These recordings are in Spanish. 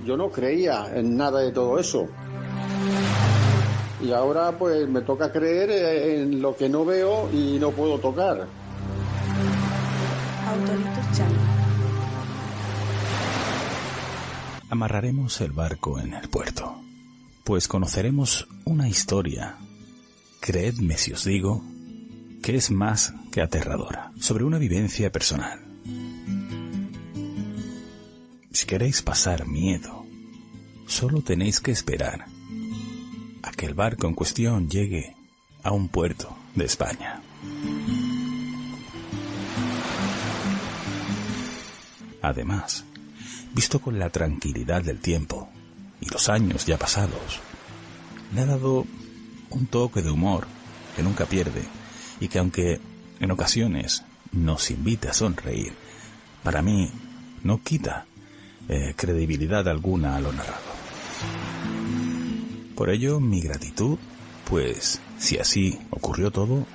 yo no creía en nada de todo eso. Y ahora pues me toca creer en lo que no veo y no puedo tocar. Autoritos Channel. Amarraremos el barco en el puerto, pues conoceremos una historia, creedme si os digo, que es más que aterradora, sobre una vivencia personal. Si queréis pasar miedo, solo tenéis que esperar a que el barco en cuestión llegue a un puerto de España. Además, visto con la tranquilidad del tiempo y los años ya pasados, le ha dado un toque de humor que nunca pierde y que, aunque en ocasiones nos invita a sonreír, para mí no quita credibilidad alguna a lo narrado. Por ello, mi gratitud, pues si así ocurrió todo,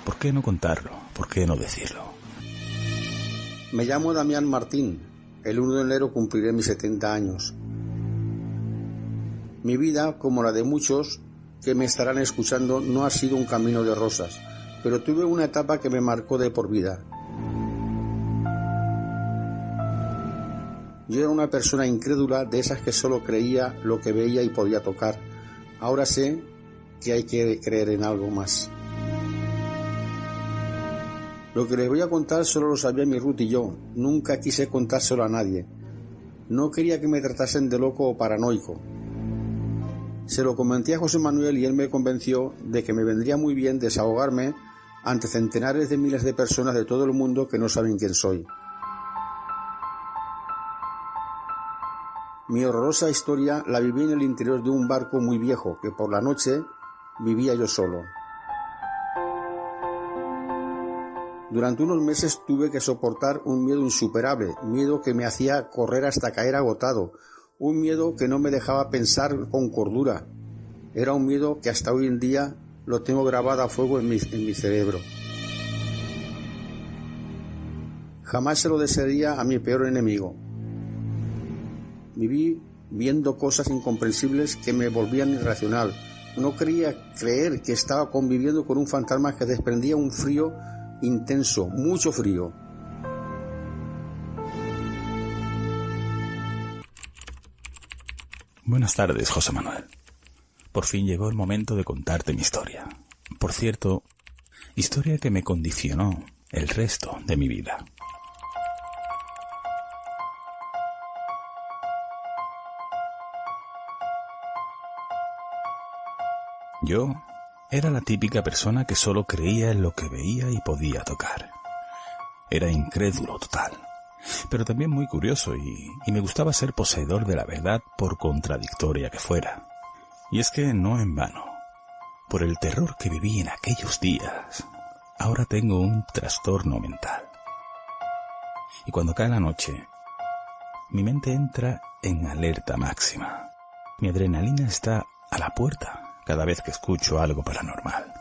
¿por qué no contarlo? ¿Por qué no decirlo? Me llamo Damián Martín. El 1 de enero cumpliré mis 70 años. Mi vida, como la de muchos que me estarán escuchando, no ha sido un camino de rosas, pero tuve una etapa que me marcó de por vida. Yo era una persona incrédula, de esas que solo creía lo que veía y podía tocar. Ahora sé que hay que creer en algo más. Lo que les voy a contar solo lo sabía mi Ruth y yo. Nunca quise contárselo a nadie. No quería que me tratasen de loco o paranoico. Se lo comenté a José Manuel y él me convenció de que me vendría muy bien desahogarme ante centenares de miles de personas de todo el mundo que no saben quién soy. Mi horrorosa historia la viví en el interior de un barco muy viejo que por la noche vivía yo solo. Durante unos meses tuve que soportar un miedo insuperable, miedo que me hacía correr hasta caer agotado, un miedo que no me dejaba pensar con cordura. Era un miedo que hasta hoy en día lo tengo grabado a fuego en mi cerebro. Jamás se lo desearía a mi peor enemigo. Viví viendo cosas incomprensibles que me volvían irracional. No quería creer que estaba conviviendo con un fantasma que desprendía un frío intenso, mucho frío. Buenas tardes, José Manuel. Por fin llegó el momento de contarte mi historia. Por cierto, historia que me condicionó el resto de mi vida. Yo era la típica persona que solo creía en lo que veía y podía tocar. Era incrédulo total, pero también muy curioso y me gustaba ser poseedor de la verdad por contradictoria que fuera. Y es que no en vano, por el terror que viví en aquellos días, ahora tengo un trastorno mental. Y cuando cae la noche, mi mente entra en alerta máxima. Mi adrenalina está a la puerta cada vez que escucho algo paranormal.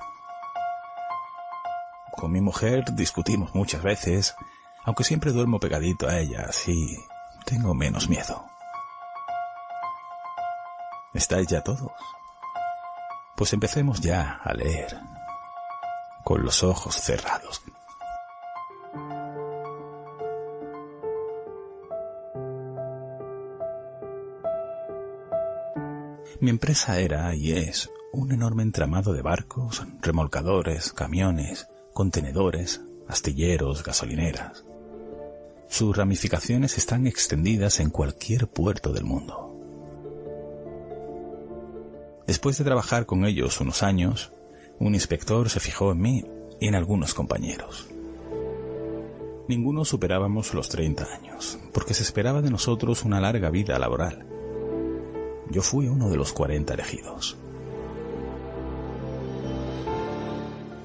Con mi mujer discutimos muchas veces, aunque siempre duermo pegadito a ella, así tengo menos miedo. ¿Estáis ya todos? Pues empecemos ya a leer, con los ojos cerrados. Mi empresa era y es un enorme entramado de barcos, remolcadores, camiones, contenedores, astilleros, gasolineras. Sus ramificaciones están extendidas en cualquier puerto del mundo. Después de trabajar con ellos unos años, un inspector se fijó en mí y en algunos compañeros. Ninguno superábamos los 30 años, porque se esperaba de nosotros una larga vida laboral. Yo fui uno de los 40 elegidos.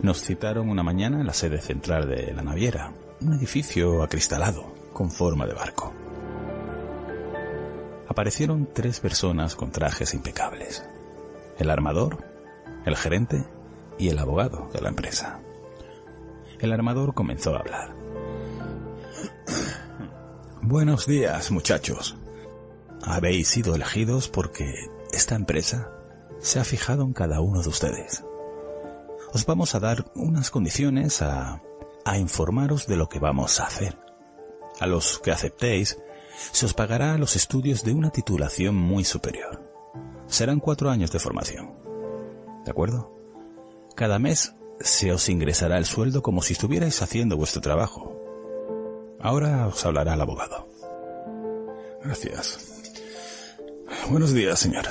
Nos citaron una mañana en la sede central de la naviera, un edificio acristalado, con forma de barco. Aparecieron 3 personas con trajes impecables: el armador, el gerente y el abogado de la empresa. El armador comenzó a hablar. Buenos días, muchachos. habéis sido elegidos porque esta empresa se ha fijado en cada uno de ustedes. Os vamos a dar unas condiciones a informaros de lo que vamos a hacer. A los que aceptéis, se os pagará los estudios de una titulación muy superior. Serán 4 años de formación. ¿De acuerdo? Cada mes se os ingresará el sueldo como si estuvierais haciendo vuestro trabajo. Ahora os hablará el abogado. Gracias. Buenos días, señor.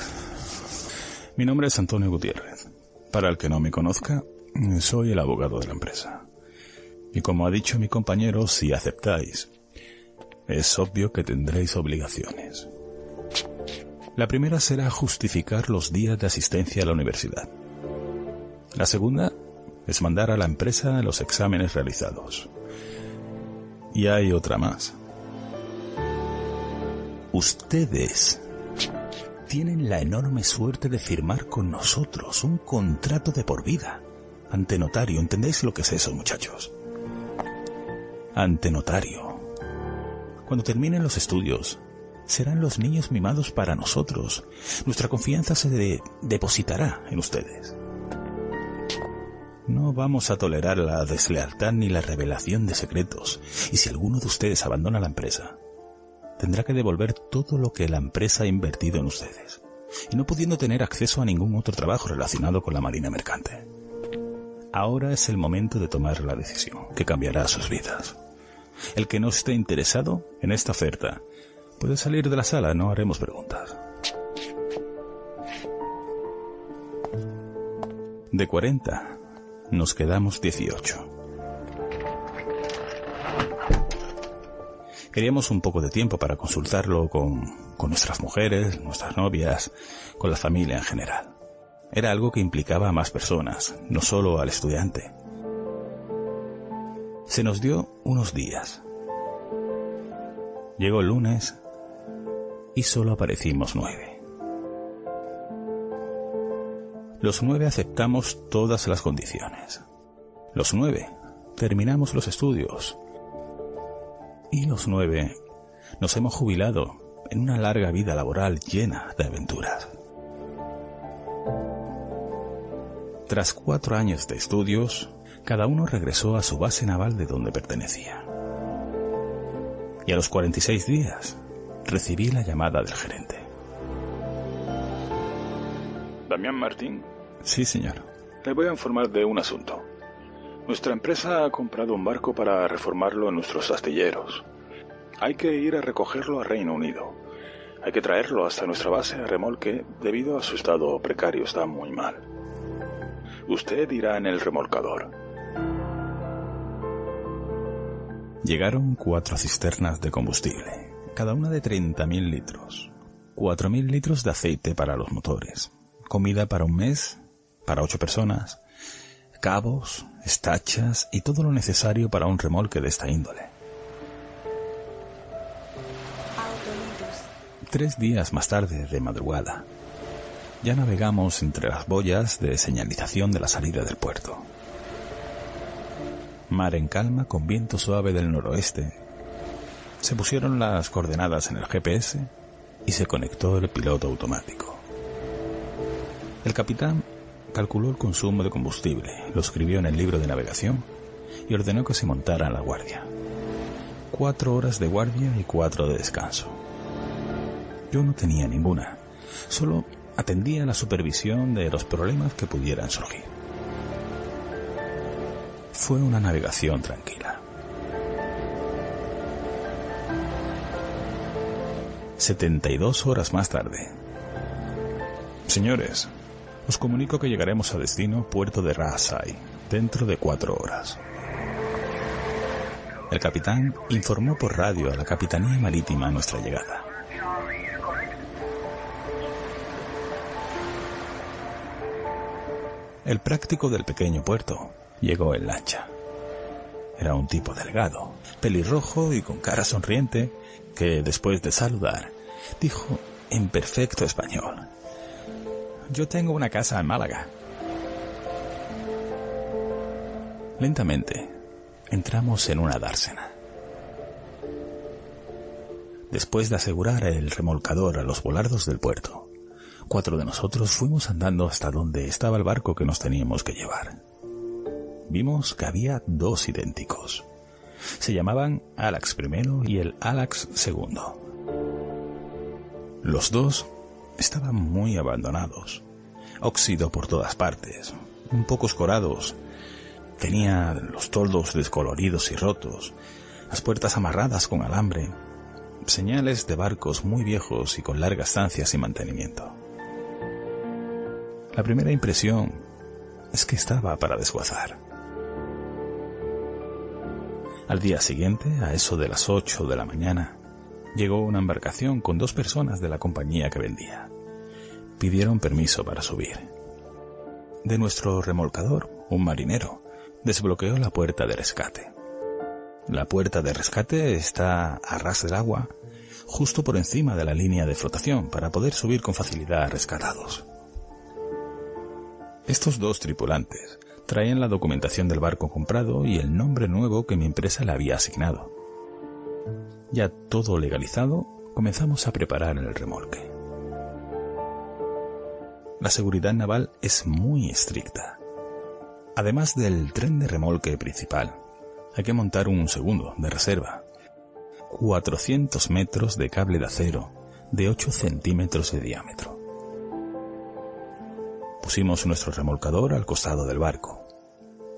Mi nombre es Antonio Gutiérrez. Para el que no me conozca, soy el abogado de la empresa. Y como ha dicho mi compañero, si aceptáis, es obvio que tendréis obligaciones. La primera será justificar los días de asistencia a la universidad. La segunda es mandar a la empresa los exámenes realizados. Y hay otra más. Ustedes tienen la enorme suerte de firmar con nosotros un contrato de por vida. Ante notario, ¿entendéis lo que es eso, muchachos? Ante notario. Cuando terminen los estudios, serán los niños mimados para nosotros. Nuestra confianza se depositará en ustedes. No vamos a tolerar la deslealtad ni la revelación de secretos. Y si alguno de ustedes abandona la empresa, tendrá que devolver todo lo que la empresa ha invertido en ustedes. Y no pudiendo tener acceso a ningún otro trabajo relacionado con la marina mercante. Ahora es el momento de tomar la decisión que cambiará sus vidas. El que no esté interesado en esta oferta puede salir de la sala, no haremos preguntas. De 40, nos quedamos 18. Queríamos un poco de tiempo para consultarlo con nuestras mujeres, nuestras novias, con la familia en general. Era algo que implicaba a más personas, no solo al estudiante. Se nos dio unos días. Llegó el lunes y solo aparecimos 9. Los 9 aceptamos todas las condiciones. Los 9 terminamos los estudios. Y los 9 nos hemos jubilado en una larga vida laboral llena de aventuras. Tras 4 años de estudios, cada uno regresó a su base naval de donde pertenecía. Y a los 46 días, recibí la llamada del gerente. Damián Martín. Sí, señor. Le voy a informar de un asunto. Nuestra empresa ha comprado un barco para reformarlo en nuestros astilleros. Hay que ir a recogerlo a Reino Unido. Hay que traerlo hasta nuestra base a remolque debido a su estado precario, está muy mal. Usted irá en el remolcador. Llegaron 4 cisternas de combustible, cada una de 30.000 litros. 4.000 litros de aceite para los motores. Comida para un mes, para 8 personas. Cabos, estachas y todo lo necesario para un remolque de esta índole. 3 días más tarde, de madrugada, ya navegamos entre las boyas de señalización de la salida del puerto. Mar en calma con viento suave del noroeste. Se pusieron las coordenadas en el GPS y se conectó el piloto automático. El capitán calculó el consumo de combustible, lo escribió en el libro de navegación y ordenó que se montara en la guardia. 4 horas de guardia y 4 de descanso. Yo no tenía ninguna, solo atendía la supervisión de los problemas que pudieran surgir. Fue una navegación tranquila. 72 horas más tarde. Señores, os comunico que llegaremos a destino puerto de Ras Al dentro de 4 horas. El capitán informó por radio a la Capitanía Marítima nuestra llegada. El práctico del pequeño puerto llegó en lancha. Era un tipo delgado, pelirrojo y con cara sonriente, que después de saludar, dijo en perfecto español: «Yo tengo una casa en Málaga». Lentamente entramos en una dársena. Después de asegurar el remolcador a los volardos del puerto, 4 de nosotros fuimos andando hasta donde estaba el barco que nos teníamos que llevar. Vimos que había 2 idénticos. Se llamaban Álax I y el Álax II. Los 2 estaban muy abandonados, óxido por todas partes, un poco escorados. Tenía los toldos descoloridos y rotos, las puertas amarradas con alambre, señales de barcos muy viejos y con largas estancias sin mantenimiento. La primera impresión es que estaba para desguazar. Al día siguiente, a eso de las 8 de la mañana, llegó una embarcación con 2 personas de la compañía que vendía. Pidieron permiso para subir. De nuestro remolcador, un marinero desbloqueó la puerta de rescate. La puerta de rescate está a ras del agua, justo por encima de la línea de flotación, para poder subir con facilidad a rescatados. Estos 2 tripulantes traían la documentación del barco comprado y el nombre nuevo que mi empresa le había asignado. Ya todo legalizado, comenzamos a preparar el remolque. La seguridad naval es muy estricta. Además del tren de remolque principal, hay que montar un segundo de reserva. 400 metros de cable de acero de 8 centímetros de diámetro. Pusimos nuestro remolcador al costado del barco.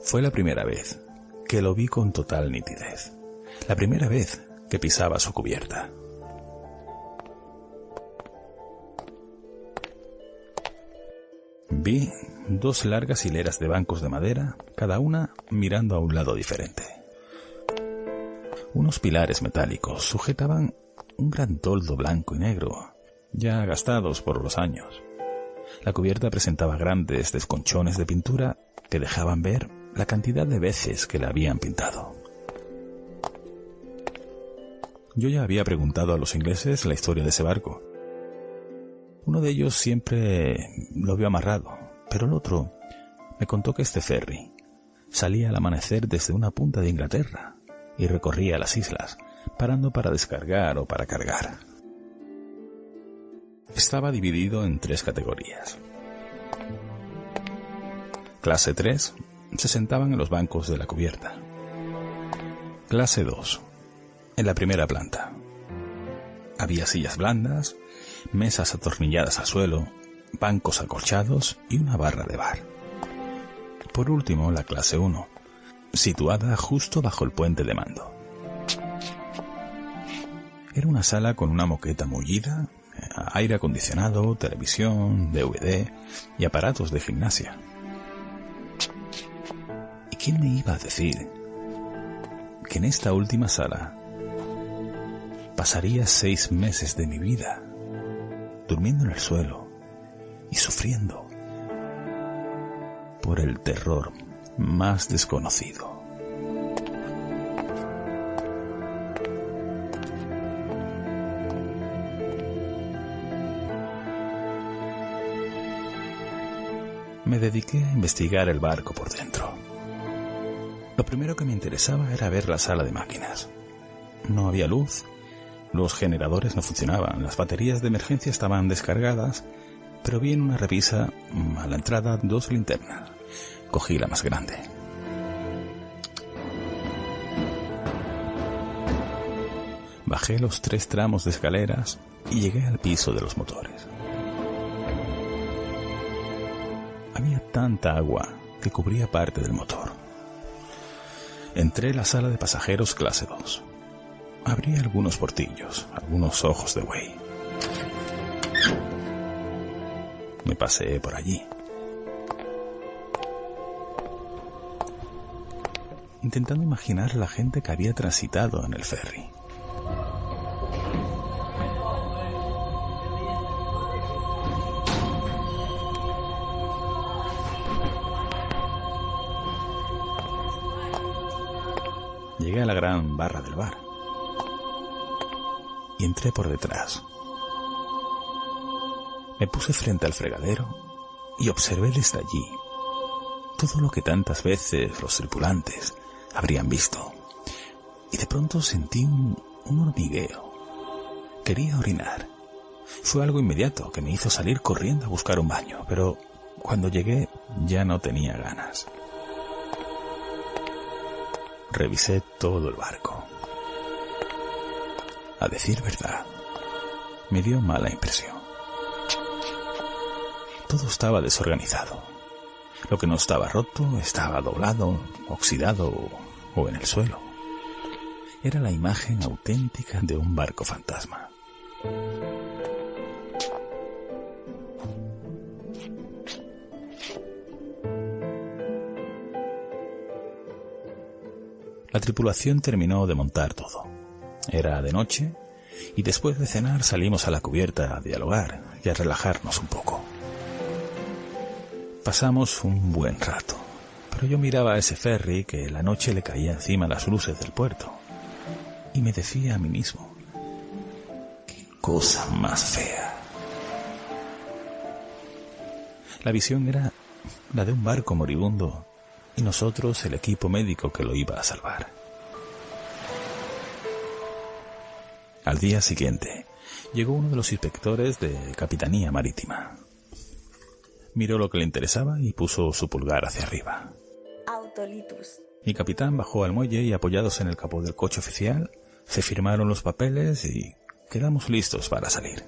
Fue la primera vez que lo vi con total nitidez. La primera vez que pisaba su cubierta. Vi 2 largas hileras de bancos de madera, cada una mirando a un lado diferente. Unos pilares metálicos sujetaban un gran toldo blanco y negro, ya gastados por los años. La cubierta presentaba grandes desconchones de pintura que dejaban ver la cantidad de veces que la habían pintado. Yo ya había preguntado a los ingleses la historia de ese barco. Uno de ellos siempre lo vio amarrado, pero el otro me contó que este ferry salía al amanecer desde una punta de Inglaterra y recorría las islas, parando para descargar o para cargar. Estaba dividido en 3 categorías. Clase 3 se sentaban en los bancos de la cubierta. Clase 2, en la primera planta. Había sillas blandas, mesas atornilladas al suelo, bancos acolchados y una barra de bar. Por último, la clase 1, situada justo bajo el puente de mando. Era una sala con una moqueta mullida, aire acondicionado, televisión, DVD y aparatos de gimnasia. ¿Y quién me iba a decir que en esta última sala pasaría 6 meses de mi vida durmiendo en el suelo y sufriendo por el terror más desconocido? Me dediqué a investigar el barco por dentro. Lo primero que me interesaba era ver la sala de máquinas. No había luz, los generadores no funcionaban, las baterías de emergencia estaban descargadas, pero vi en una repisa a la entrada 2 linternas. Cogí la más grande. Bajé los 3 tramos de escaleras y llegué al piso de los motores. Había tanta agua que cubría parte del motor. Entré en la sala de pasajeros clase 2. Abrí algunos portillos, algunos ojos de buey. Me paseé por allí, intentando imaginar la gente que había transitado en el ferry. Llegué a la gran barra del bar y entré por detrás. Me puse frente al fregadero y observé desde allí todo lo que tantas veces los tripulantes habrían visto. Y de pronto sentí un hormigueo. Quería orinar. Fue algo inmediato que me hizo salir corriendo a buscar un baño, pero cuando llegué ya no tenía ganas. Revisé todo el barco. A decir verdad, me dio mala impresión. Todo estaba desorganizado. Lo que no estaba roto estaba doblado, oxidado o en el suelo. Era la imagen auténtica de un barco fantasma. La tripulación terminó de montar todo. Era de noche y después de cenar salimos a la cubierta a dialogar y a relajarnos un poco. Pasamos un buen rato, pero yo miraba a ese ferry que la noche le caía encima las luces del puerto y me decía a mí mismo: ¡qué cosa más fea! La visión era la de un barco moribundo y nosotros el equipo médico que lo iba a salvar. Al día siguiente, llegó uno de los inspectores de Capitanía Marítima. Miró lo que le interesaba y puso su pulgar hacia arriba. Autolitus. Mi capitán bajó al muelle y, apoyados en el capó del coche oficial, se firmaron los papeles y quedamos listos para salir.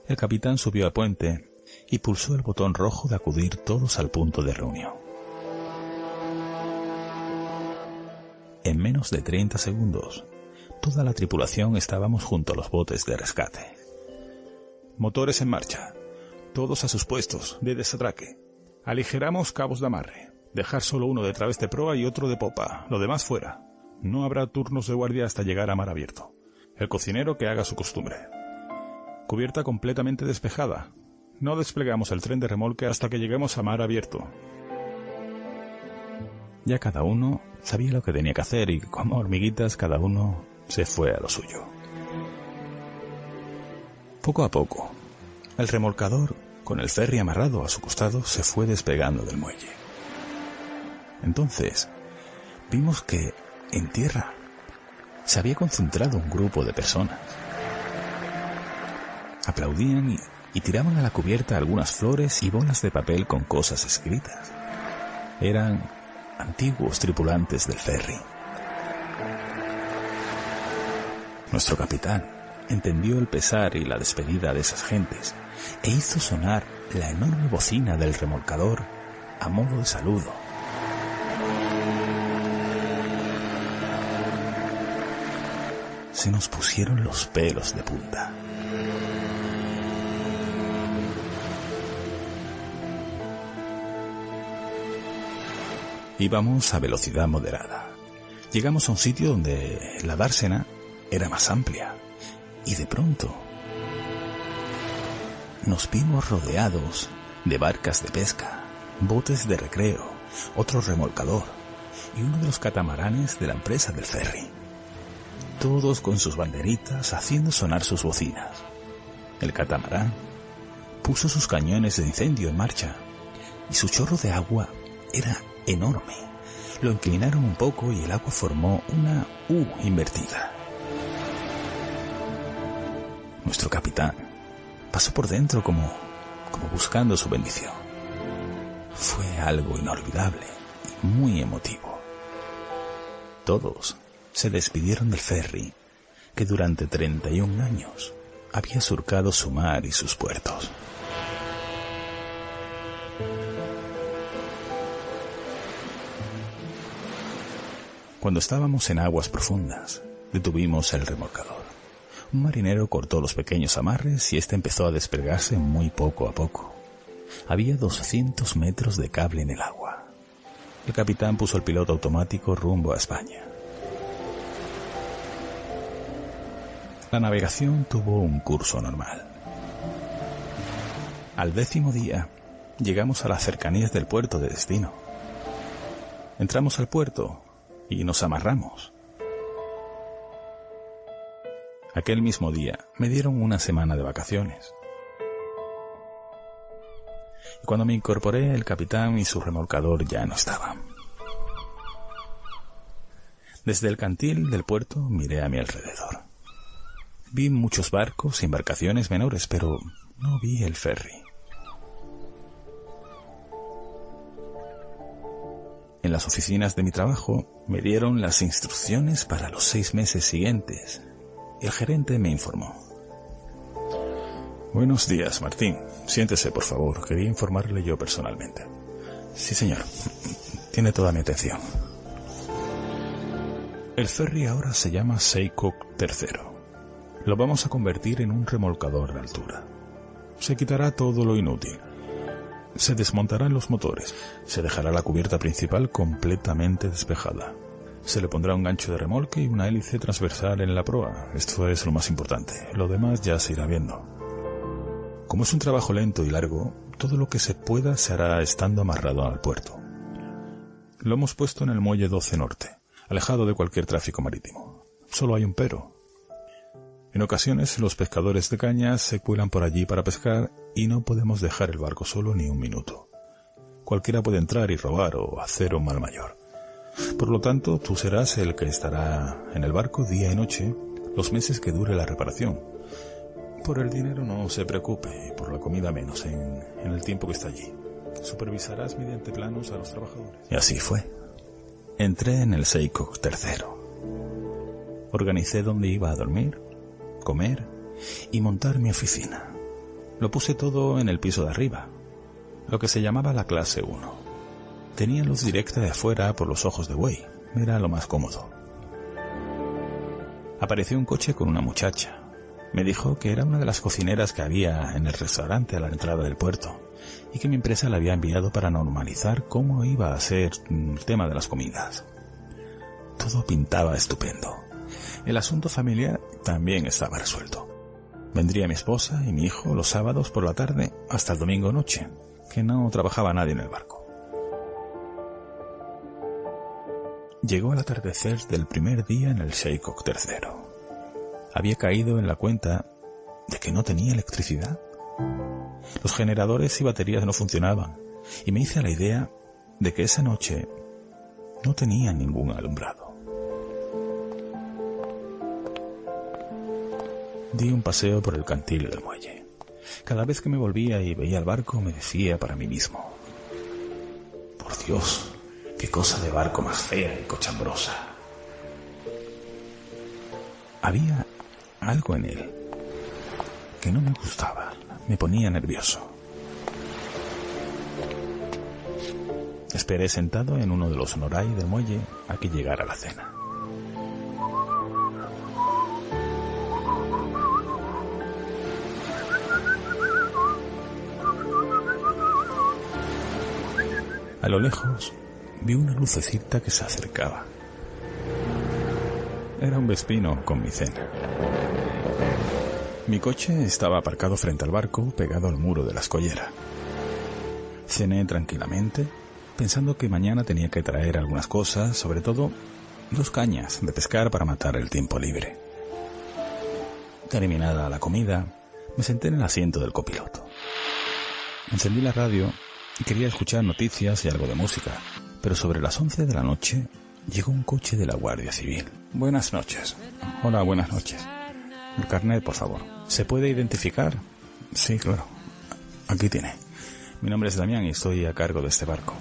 El capitán subió al puente y pulsó el botón rojo de acudir todos al punto de reunión. En menos de 30 segundos, toda la tripulación estábamos junto a los botes de rescate. Motores en marcha. Todos a sus puestos de desatraque. Aligeramos cabos de amarre. Dejar solo uno de través de proa y otro de popa. Lo demás fuera. No habrá turnos de guardia hasta llegar a mar abierto. El cocinero que haga su costumbre. Cubierta completamente despejada. No desplegamos el tren de remolque hasta que lleguemos a mar abierto. Ya cada uno sabía lo que tenía que hacer y, como hormiguitas, cada uno se fue a lo suyo. Poco a poco, el remolcador, con el ferry amarrado a su costado, se fue despegando del muelle. Entonces, vimos que, en tierra, se había concentrado un grupo de personas. Aplaudían y tiraban a la cubierta algunas flores y bolas de papel con cosas escritas. Eran antiguos tripulantes del ferry. Nuestro capitán entendió el pesar y la despedida de esas gentes e hizo sonar la enorme bocina del remolcador a modo de saludo. Se nos pusieron los pelos de punta. Íbamos a velocidad moderada. Llegamos a un sitio donde la dársena era más amplia y de pronto nos vimos rodeados de barcas de pesca, botes de recreo, otro remolcador y uno de los catamaranes de la empresa del ferry. Todos con sus banderitas haciendo sonar sus bocinas. El catamarán puso sus cañones de incendio en marcha y su chorro de agua era enorme. Lo inclinaron un poco y el agua formó una U invertida. Nuestro capitán pasó por dentro como buscando su bendición. Fue algo inolvidable y muy emotivo. Todos se despidieron del ferry que durante 31 años había surcado su mar y sus puertos. Cuando estábamos en aguas profundas, detuvimos el remolcador. Un marinero cortó los pequeños amarres y este empezó a desplegarse muy poco a poco. Había 200 metros de cable en el agua. El capitán puso el piloto automático rumbo a España. La navegación tuvo un curso normal. Al 10º día, llegamos a las cercanías del puerto de destino. Entramos al puerto y nos amarramos. Aquel mismo día me dieron una semana de vacaciones. Y cuando me incorporé, el capitán y su remolcador ya no estaban. Desde el cantil del puerto miré a mi alrededor. Vi muchos barcos y embarcaciones menores, pero no vi el ferry. En las oficinas de mi trabajo me dieron las instrucciones para los 6 meses siguientes. El gerente me informó. Buenos días, Martín. Siéntese, por favor. Quería informarle yo personalmente. Sí, señor. Tiene toda mi atención. El ferry ahora se llama Seikook III. Lo vamos a convertir en un remolcador de altura. Se quitará todo lo inútil. Se desmontarán los motores. Se dejará la cubierta principal completamente despejada. Se le pondrá un gancho de remolque y una hélice transversal en la proa. Esto es lo más importante. Lo demás ya se irá viendo. Como es un trabajo lento y largo, todo lo que se pueda se hará estando amarrado al puerto. Lo hemos puesto en el muelle 12 Norte, alejado de cualquier tráfico marítimo. Solo hay un pero. En ocasiones los pescadores de cañas se cuelan por allí para pescar y no podemos dejar el barco solo ni un minuto. Cualquiera puede entrar y robar o hacer un mal mayor. Por lo tanto, tú serás el que estará en el barco día y noche los meses que dure la reparación. Por el dinero no se preocupe y por la comida menos en el tiempo que está allí. Supervisarás mediante planos a los trabajadores. Y así fue. Entré en el Seikook III. Organicé dónde iba a dormir, comer y montar mi oficina. Lo puse todo en el piso de arriba, lo que se llamaba la clase 1. Tenía luz directa de afuera por los ojos de buey. Era lo más cómodo. Apareció un coche con una muchacha. Me dijo que era una de las cocineras que había en el restaurante a la entrada del puerto y que mi empresa la había enviado para normalizar cómo iba a ser el tema de las comidas. Todo pintaba estupendo. El asunto familiar también estaba resuelto. Vendría mi esposa y mi hijo los sábados por la tarde hasta el domingo noche, que no trabajaba nadie en el barco. Llegó el atardecer del primer día en el Seikook III. Había caído en la cuenta de que no tenía electricidad. Los generadores y baterías no funcionaban y me hice a la idea de que esa noche no tenía ningún alumbrado. Di un paseo por el cantil del muelle. Cada vez que me volvía y veía el barco me decía para mí mismo: por Dios, qué cosa de barco más fea y cochambrosa. Había algo en él que no me gustaba, me ponía nervioso. Esperé sentado en uno de los noray del muelle a que llegara la cena. A lo lejos vi una lucecita que se acercaba. Era un Vespino con mi cena. Mi coche estaba aparcado frente al barco, pegado al muro de la escollera. Cené tranquilamente, pensando que mañana tenía que traer algunas cosas, sobre todo 2 cañas de pescar para matar el tiempo libre. Terminada la comida, me senté en el asiento del copiloto. Encendí la radio y quería escuchar noticias y algo de música, pero sobre las 11 de la noche llegó un coche de la Guardia Civil. Buenas noches. Hola, buenas noches. El carnet, por favor. ¿Se puede identificar? Sí, claro. Aquí tiene. Mi nombre es Damián y estoy a cargo de este barco.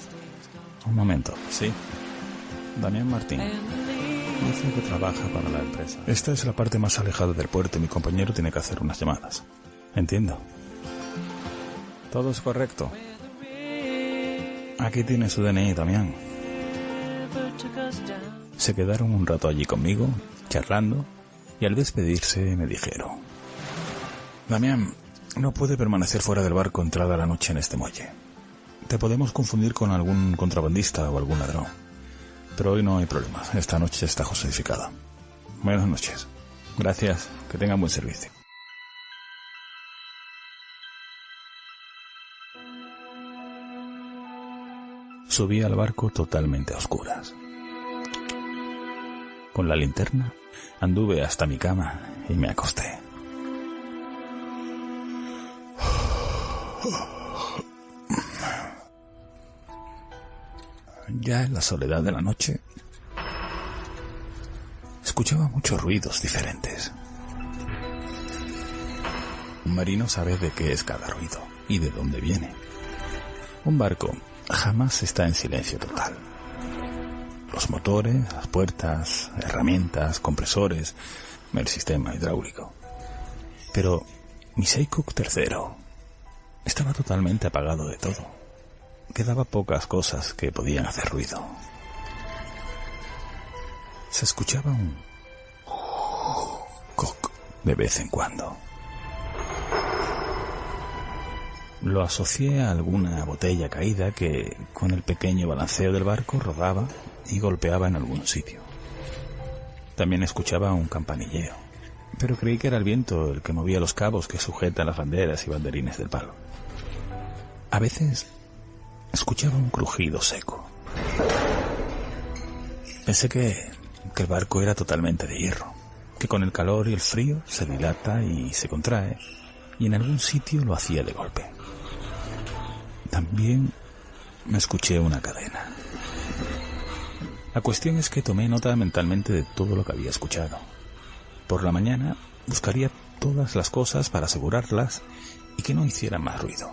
Un momento. Sí. Damián Martín. Dice que trabaja para la empresa. Esta es la parte más alejada del puerto y mi compañero tiene que hacer unas llamadas. Entiendo. Todo es correcto. Aquí tiene su DNI, Damián. Se quedaron un rato allí conmigo, charlando, y al despedirse me dijeron: Damián, no puede permanecer fuera del barco entrada la noche en este muelle. Te podemos confundir con algún contrabandista o algún ladrón, pero hoy no hay problema. Esta noche está justificada. Buenas noches. Gracias. Que tengan buen servicio. Subí al barco totalmente a oscuras. Con la linterna anduve hasta mi cama y me acosté. Ya en la soledad de la noche escuchaba muchos ruidos diferentes. Un marino sabe de qué es cada ruido y de dónde viene. Un barco jamás está en silencio total. Los motores, las puertas, herramientas, compresores, el sistema hidráulico. Pero Miseikuk III estaba totalmente apagado de todo. Quedaba pocas cosas que podían hacer ruido. Se escuchaba un coc de vez en cuando. Lo asocié a alguna botella caída que, con el pequeño balanceo del barco, rodaba y golpeaba en algún sitio. También escuchaba un campanilleo, pero creí que era el viento el que movía los cabos que sujetan las banderas y banderines del palo. A veces escuchaba un crujido seco. Pensé que el barco era totalmente de hierro, que con el calor y el frío se dilata y se contrae, y en algún sitio lo hacía de golpe. También me escuché una cadena. La cuestión es que tomé nota mentalmente de todo lo que había escuchado. Por la mañana buscaría todas las cosas para asegurarlas y que no hicieran más ruido.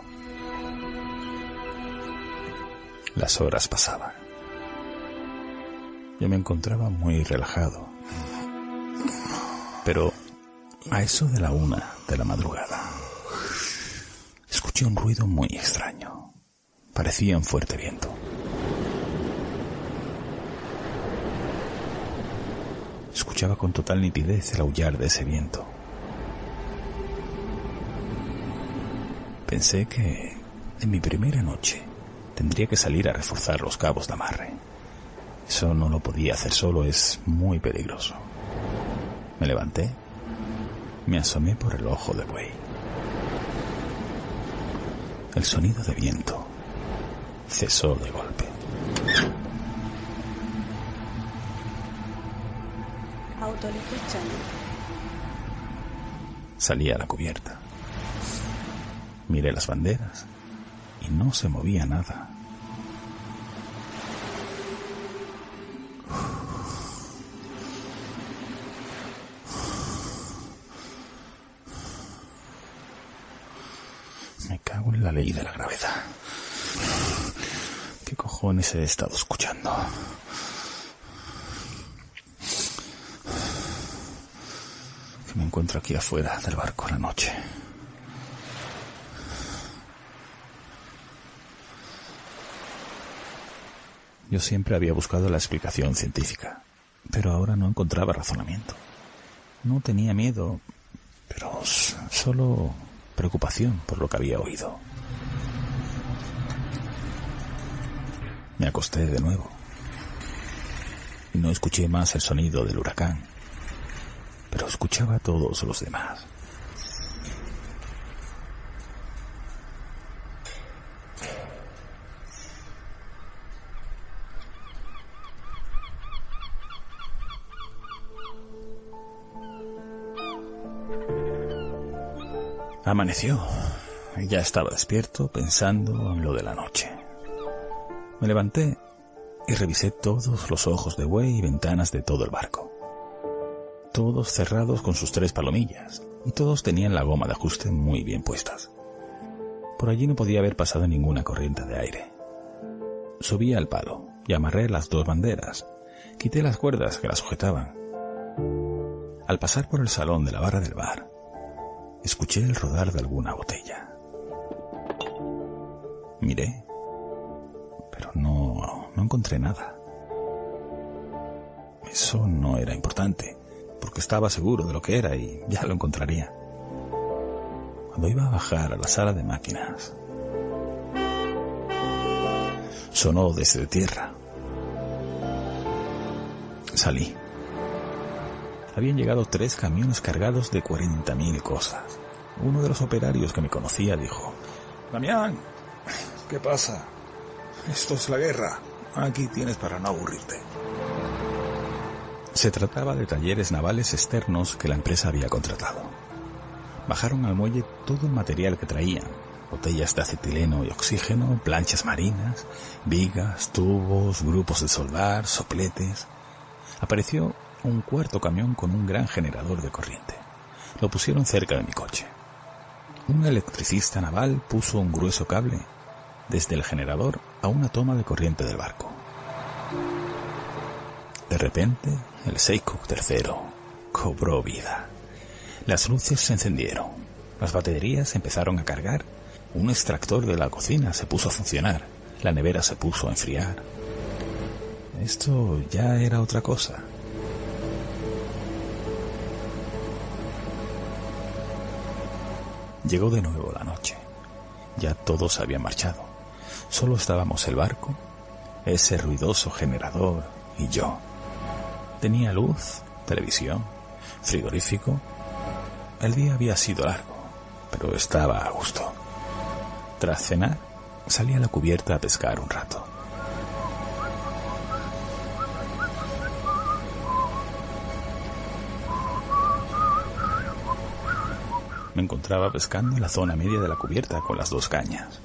Las horas pasaban. Yo me encontraba muy relajado. Pero a eso de la 1 de la madrugada, escuché un ruido muy extraño. Parecía un fuerte viento. Escuchaba con total nitidez el aullar de ese viento. Pensé que en mi primera noche tendría que salir a reforzar los cabos de amarre. Eso no lo podía hacer solo, es muy peligroso. Me levanté, me asomé por el ojo de buey. El sonido de viento cesó de golpe. Salí a la cubierta. Miré las banderas y no se movía nada. Me cago en la ley de la gravedad. ¿Qué cojones he estado escuchando? Que me encuentro aquí afuera del barco a la noche. Yo siempre había buscado la explicación científica, pero ahora no encontraba razonamiento. No tenía miedo, pero solo preocupación por lo que había oído. Me acosté de nuevo. No escuché más el sonido del huracán, pero escuchaba a todos los demás. Amaneció. Ya estaba despierto pensando en lo de la noche. Me levanté y revisé todos los ojos de buey y ventanas de todo el barco. Todos cerrados con sus 3 palomillas, y todos tenían la goma de ajuste muy bien puestas. Por allí no podía haber pasado ninguna corriente de aire. Subí al palo y amarré las 2 banderas. Quité las cuerdas que las sujetaban. Al pasar por el salón de la barra del bar, escuché el rodar de alguna botella. Miré, pero no encontré nada. Eso no era importante, porque estaba seguro de lo que era y ya lo encontraría. Cuando iba a bajar a la sala de máquinas, sonó desde tierra. Salí. Habían llegado 3 camiones cargados de 40.000 cosas. Uno de los operarios que me conocía dijo: «Damián, ¿qué pasa? Esto es la guerra. Aquí tienes para no aburrirte». Se trataba de talleres navales externos que la empresa había contratado. Bajaron al muelle todo el material que traían: botellas de acetileno y oxígeno, planchas marinas, vigas, tubos, grupos de soldar, sopletes. Apareció un 4.º camión con un gran generador de corriente. Lo pusieron cerca de mi coche. Un electricista naval puso un grueso cable desde el generador a una toma de corriente del barco. De repente, el Seikook III cobró vida. Las luces se encendieron, las baterías empezaron a cargar, un extractor de la cocina se puso a funcionar, la nevera se puso a enfriar. Esto ya era otra cosa. Llegó de nuevo la noche. Ya todos habían marchado. Solo estábamos el barco, ese ruidoso generador y yo. Tenía luz, televisión, frigorífico. El día había sido largo, pero estaba a gusto. Tras cenar, salí a la cubierta a pescar un rato. Me encontraba pescando en la zona media de la cubierta con las 2 cañas.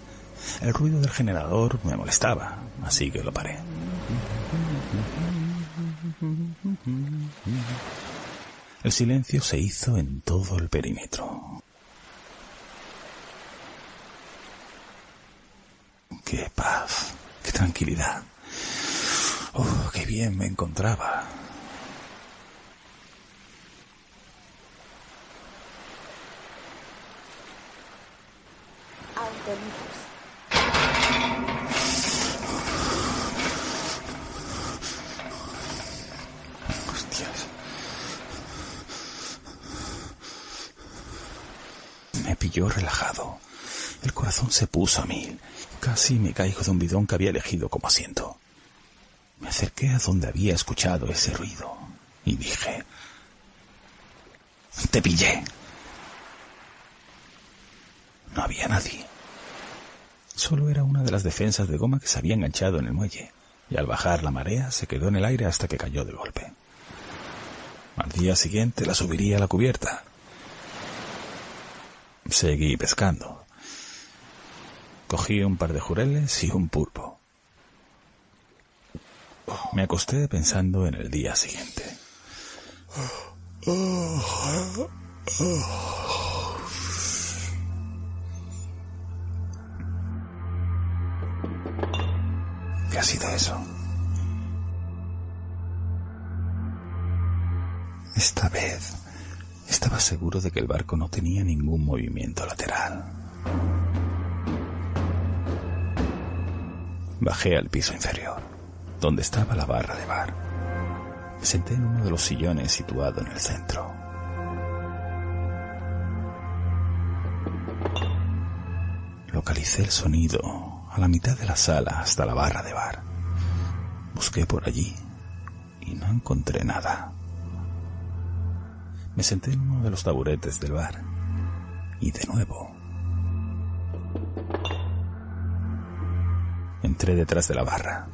El ruido del generador me molestaba, así que lo paré. El silencio se hizo en todo el perímetro. ¡Qué paz! ¡Qué tranquilidad! ¡Oh, qué bien me encontraba! Autolitus. ¡Hostias! Me pilló relajado. El corazón se puso a 1000. Casi me caigo de un bidón que había elegido como asiento. Me acerqué a donde había escuchado ese ruido y dije: «Te pillé». No había nadie. Solo era una de las defensas de goma que se había enganchado en el muelle, y al bajar la marea se quedó en el aire hasta que cayó de golpe. Al día siguiente la subiría a la cubierta. Seguí pescando. Cogí un par de jureles y un pulpo. Me acosté pensando en el día siguiente. ¿Qué ha sido eso? Esta vez estaba seguro de que el barco no tenía ningún movimiento lateral. Bajé al piso inferior, donde estaba la barra de bar. Me senté en uno de los sillones situado en el centro. Localicé el sonido a la mitad de la sala hasta la barra de bar. Busqué por allí y no encontré nada. Me senté en uno de los taburetes del bar y de nuevo entré detrás de la barra.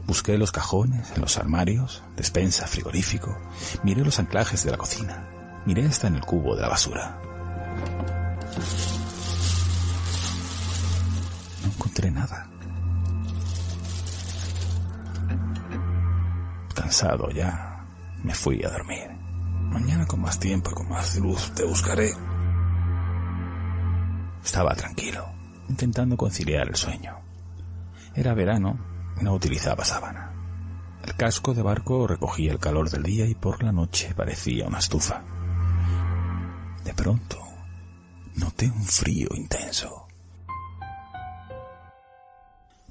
Busqué los cajones, en los armarios, despensa, frigorífico. Miré los anclajes de la cocina. Miré hasta en el cubo de la basura. No encontré nada. Cansado ya, me fui a dormir. Mañana con más tiempo y con más luz te buscaré. Estaba tranquilo, intentando conciliar el sueño. Era verano y no utilizaba sábana. El casco de barco recogía el calor del día y por la noche parecía una estufa. De pronto, noté un frío intenso.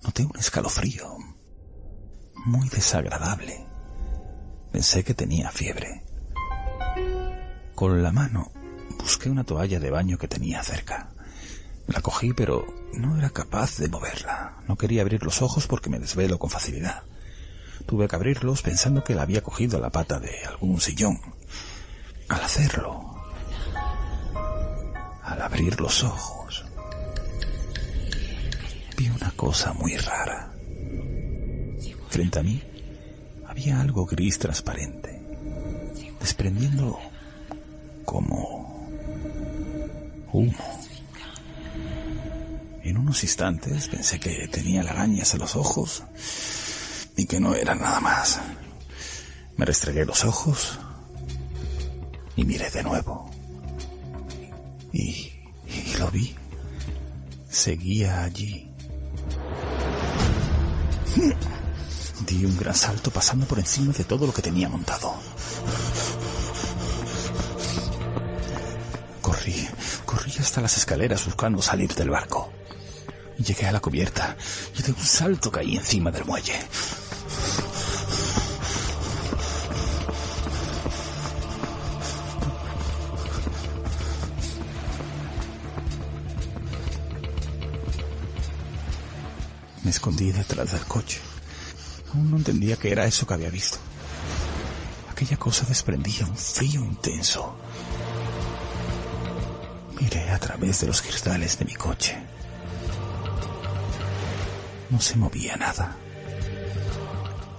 Noté un escalofrío muy desagradable. Pensé que tenía fiebre. Con la mano busqué una toalla de baño que tenía cerca. La cogí, pero no era capaz de moverla. No quería abrir los ojos porque me desvelo con facilidad. Tuve que abrirlos pensando que la había cogido a la pata de algún sillón. Al hacerlo, al abrir los ojos, vi una cosa muy rara. Frente a mí había algo gris transparente, desprendiendo como humo. En unos instantes pensé que tenía lagañas en los ojos y que no era nada más. Me restregué los ojos y miré de nuevo. Y lo vi. Seguía allí. Di un gran salto pasando por encima de todo lo que tenía montado. Corrí hasta las escaleras buscando salir del barco. Llegué a la cubierta y de un salto caí encima del muelle. Me escondí detrás del coche. Aún no entendía qué era eso que había visto. Aquella cosa desprendía un frío intenso. Miré a través de los cristales de mi coche. No se movía nada.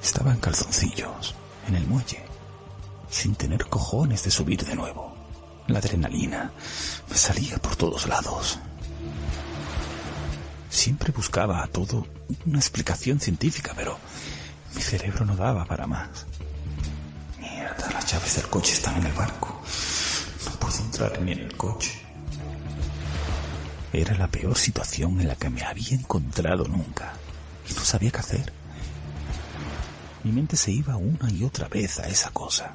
Estaba en calzoncillos, en el muelle, sin tener cojones de subir de nuevo. La adrenalina me salía por todos lados. Siempre buscaba a todo una explicación científica, pero mi cerebro no daba para más. Mierda, las llaves del coche están en el barco. No puedo entrar ni en el coche. Era la peor situación en la que me había encontrado nunca. Y no sabía qué hacer. Mi mente se iba una y otra vez a esa cosa.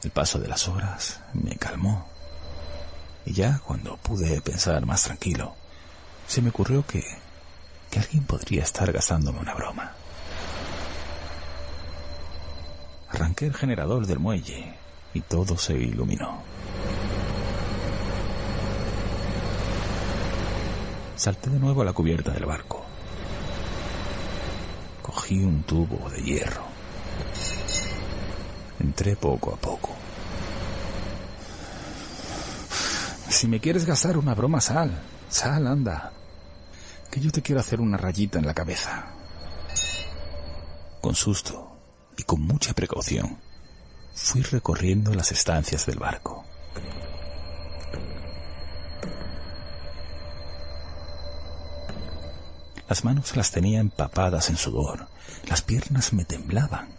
El paso de las horas me calmó. Y ya cuando pude pensar más tranquilo, se me ocurrió que alguien podría estar gastándome una broma. Arranqué el generador del muelle y todo se iluminó. Salté de nuevo a la cubierta del barco. Cogí un tubo de hierro. Entré poco a poco. Si me quieres gastar una broma, sal, anda. Que yo te quiero hacer una rayita en la cabeza. Con susto y con mucha precaución, fui recorriendo las estancias del barco. Las manos las tenía empapadas en sudor, las piernas me temblaban,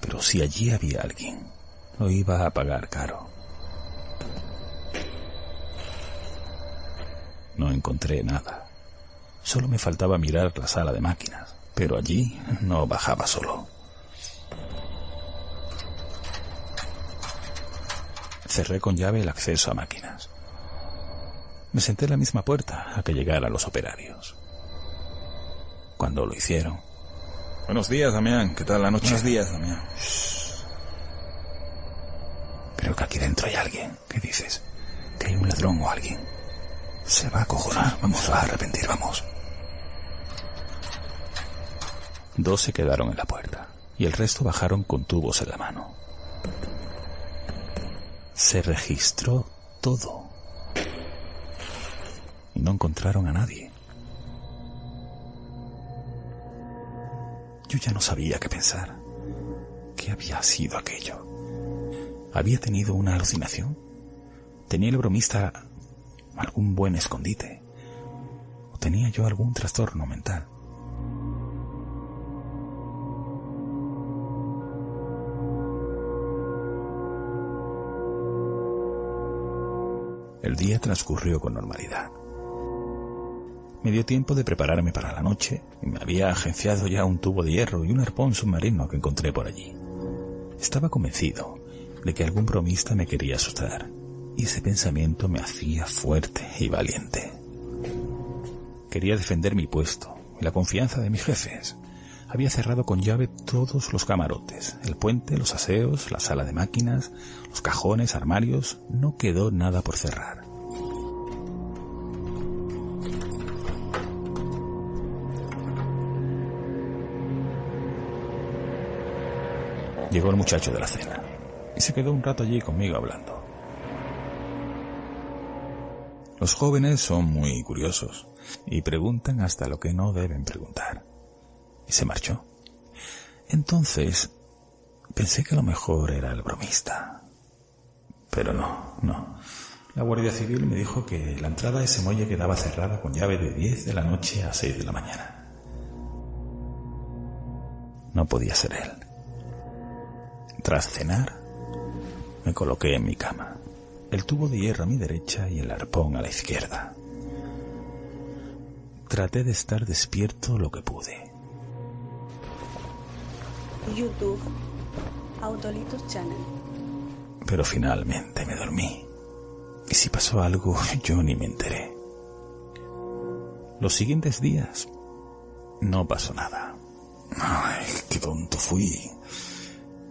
pero si allí había alguien, lo iba a pagar caro. No encontré nada, solo me faltaba mirar la sala de máquinas, pero allí no bajaba solo. Cerré con llave el acceso a máquinas. Me senté en la misma puerta a que llegaran los operarios. Cuando lo hicieron... Buenos días, Damián. ¿Qué tal la noche? Buenos días, Damián. Creo que aquí dentro hay alguien. ¿Qué dices? ¿Que hay un ladrón o alguien? Se va a acojonar. Vamos a arrepentir, vamos. 2 se quedaron en la puerta y el resto bajaron con tubos en la mano. Se registró todo y no encontraron a nadie. Yo ya no sabía qué pensar. ¿Qué había sido aquello? ¿Había tenido una alucinación? ¿Tenía el bromista algún buen escondite? ¿O tenía yo algún trastorno mental? El día transcurrió con normalidad. Me dio tiempo de prepararme para la noche y me había agenciado ya un tubo de hierro y un arpón submarino que encontré por allí. Estaba convencido de que algún bromista me quería asustar y ese pensamiento me hacía fuerte y valiente. Quería defender mi puesto y la confianza de mis jefes. Había cerrado con llave todos los camarotes, el puente, los aseos, la sala de máquinas, los cajones, armarios. No quedó nada por cerrar. Llegó el muchacho de la cena y se quedó un rato allí conmigo hablando. Los jóvenes son muy curiosos y preguntan hasta lo que no deben preguntar. Y se marchó. Entonces pensé que a lo mejor era el bromista. Pero no. La Guardia Civil me dijo que la entrada a ese muelle quedaba cerrada con llave de 10 de la noche a 6 de la mañana. No podía ser él. Tras cenar, me coloqué en mi cama, el tubo de hierro a mi derecha y el arpón a la izquierda. Traté de estar despierto lo que pude. YouTube, Autolitus Channel. Pero finalmente me dormí. Y si pasó algo, yo ni me enteré. Los siguientes días no pasó nada. Ay, qué tonto fui.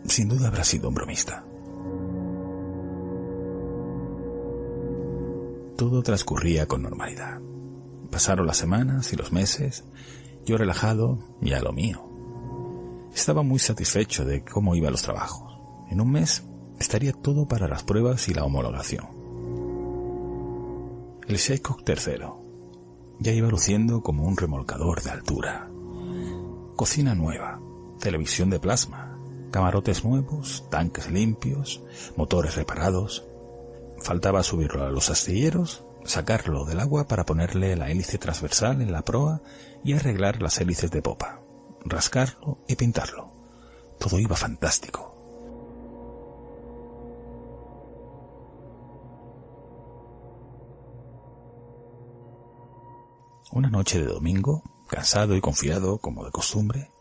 Sin duda habrá sido un bromista. Todo transcurría con normalidad. Pasaron las semanas y los meses, yo relajado y a lo mío. Estaba muy satisfecho de cómo iban los trabajos. En un mes estaría todo para las pruebas y la homologación. El Shycock III ya iba luciendo como un remolcador de altura. Cocina nueva, televisión de plasma, camarotes nuevos, tanques limpios, motores reparados. Faltaba subirlo a los astilleros, sacarlo del agua para ponerle la hélice transversal en la proa y arreglar las hélices de popa, rascarlo y pintarlo. Todo iba fantástico. Una noche de domingo, cansado y confiado como de costumbre,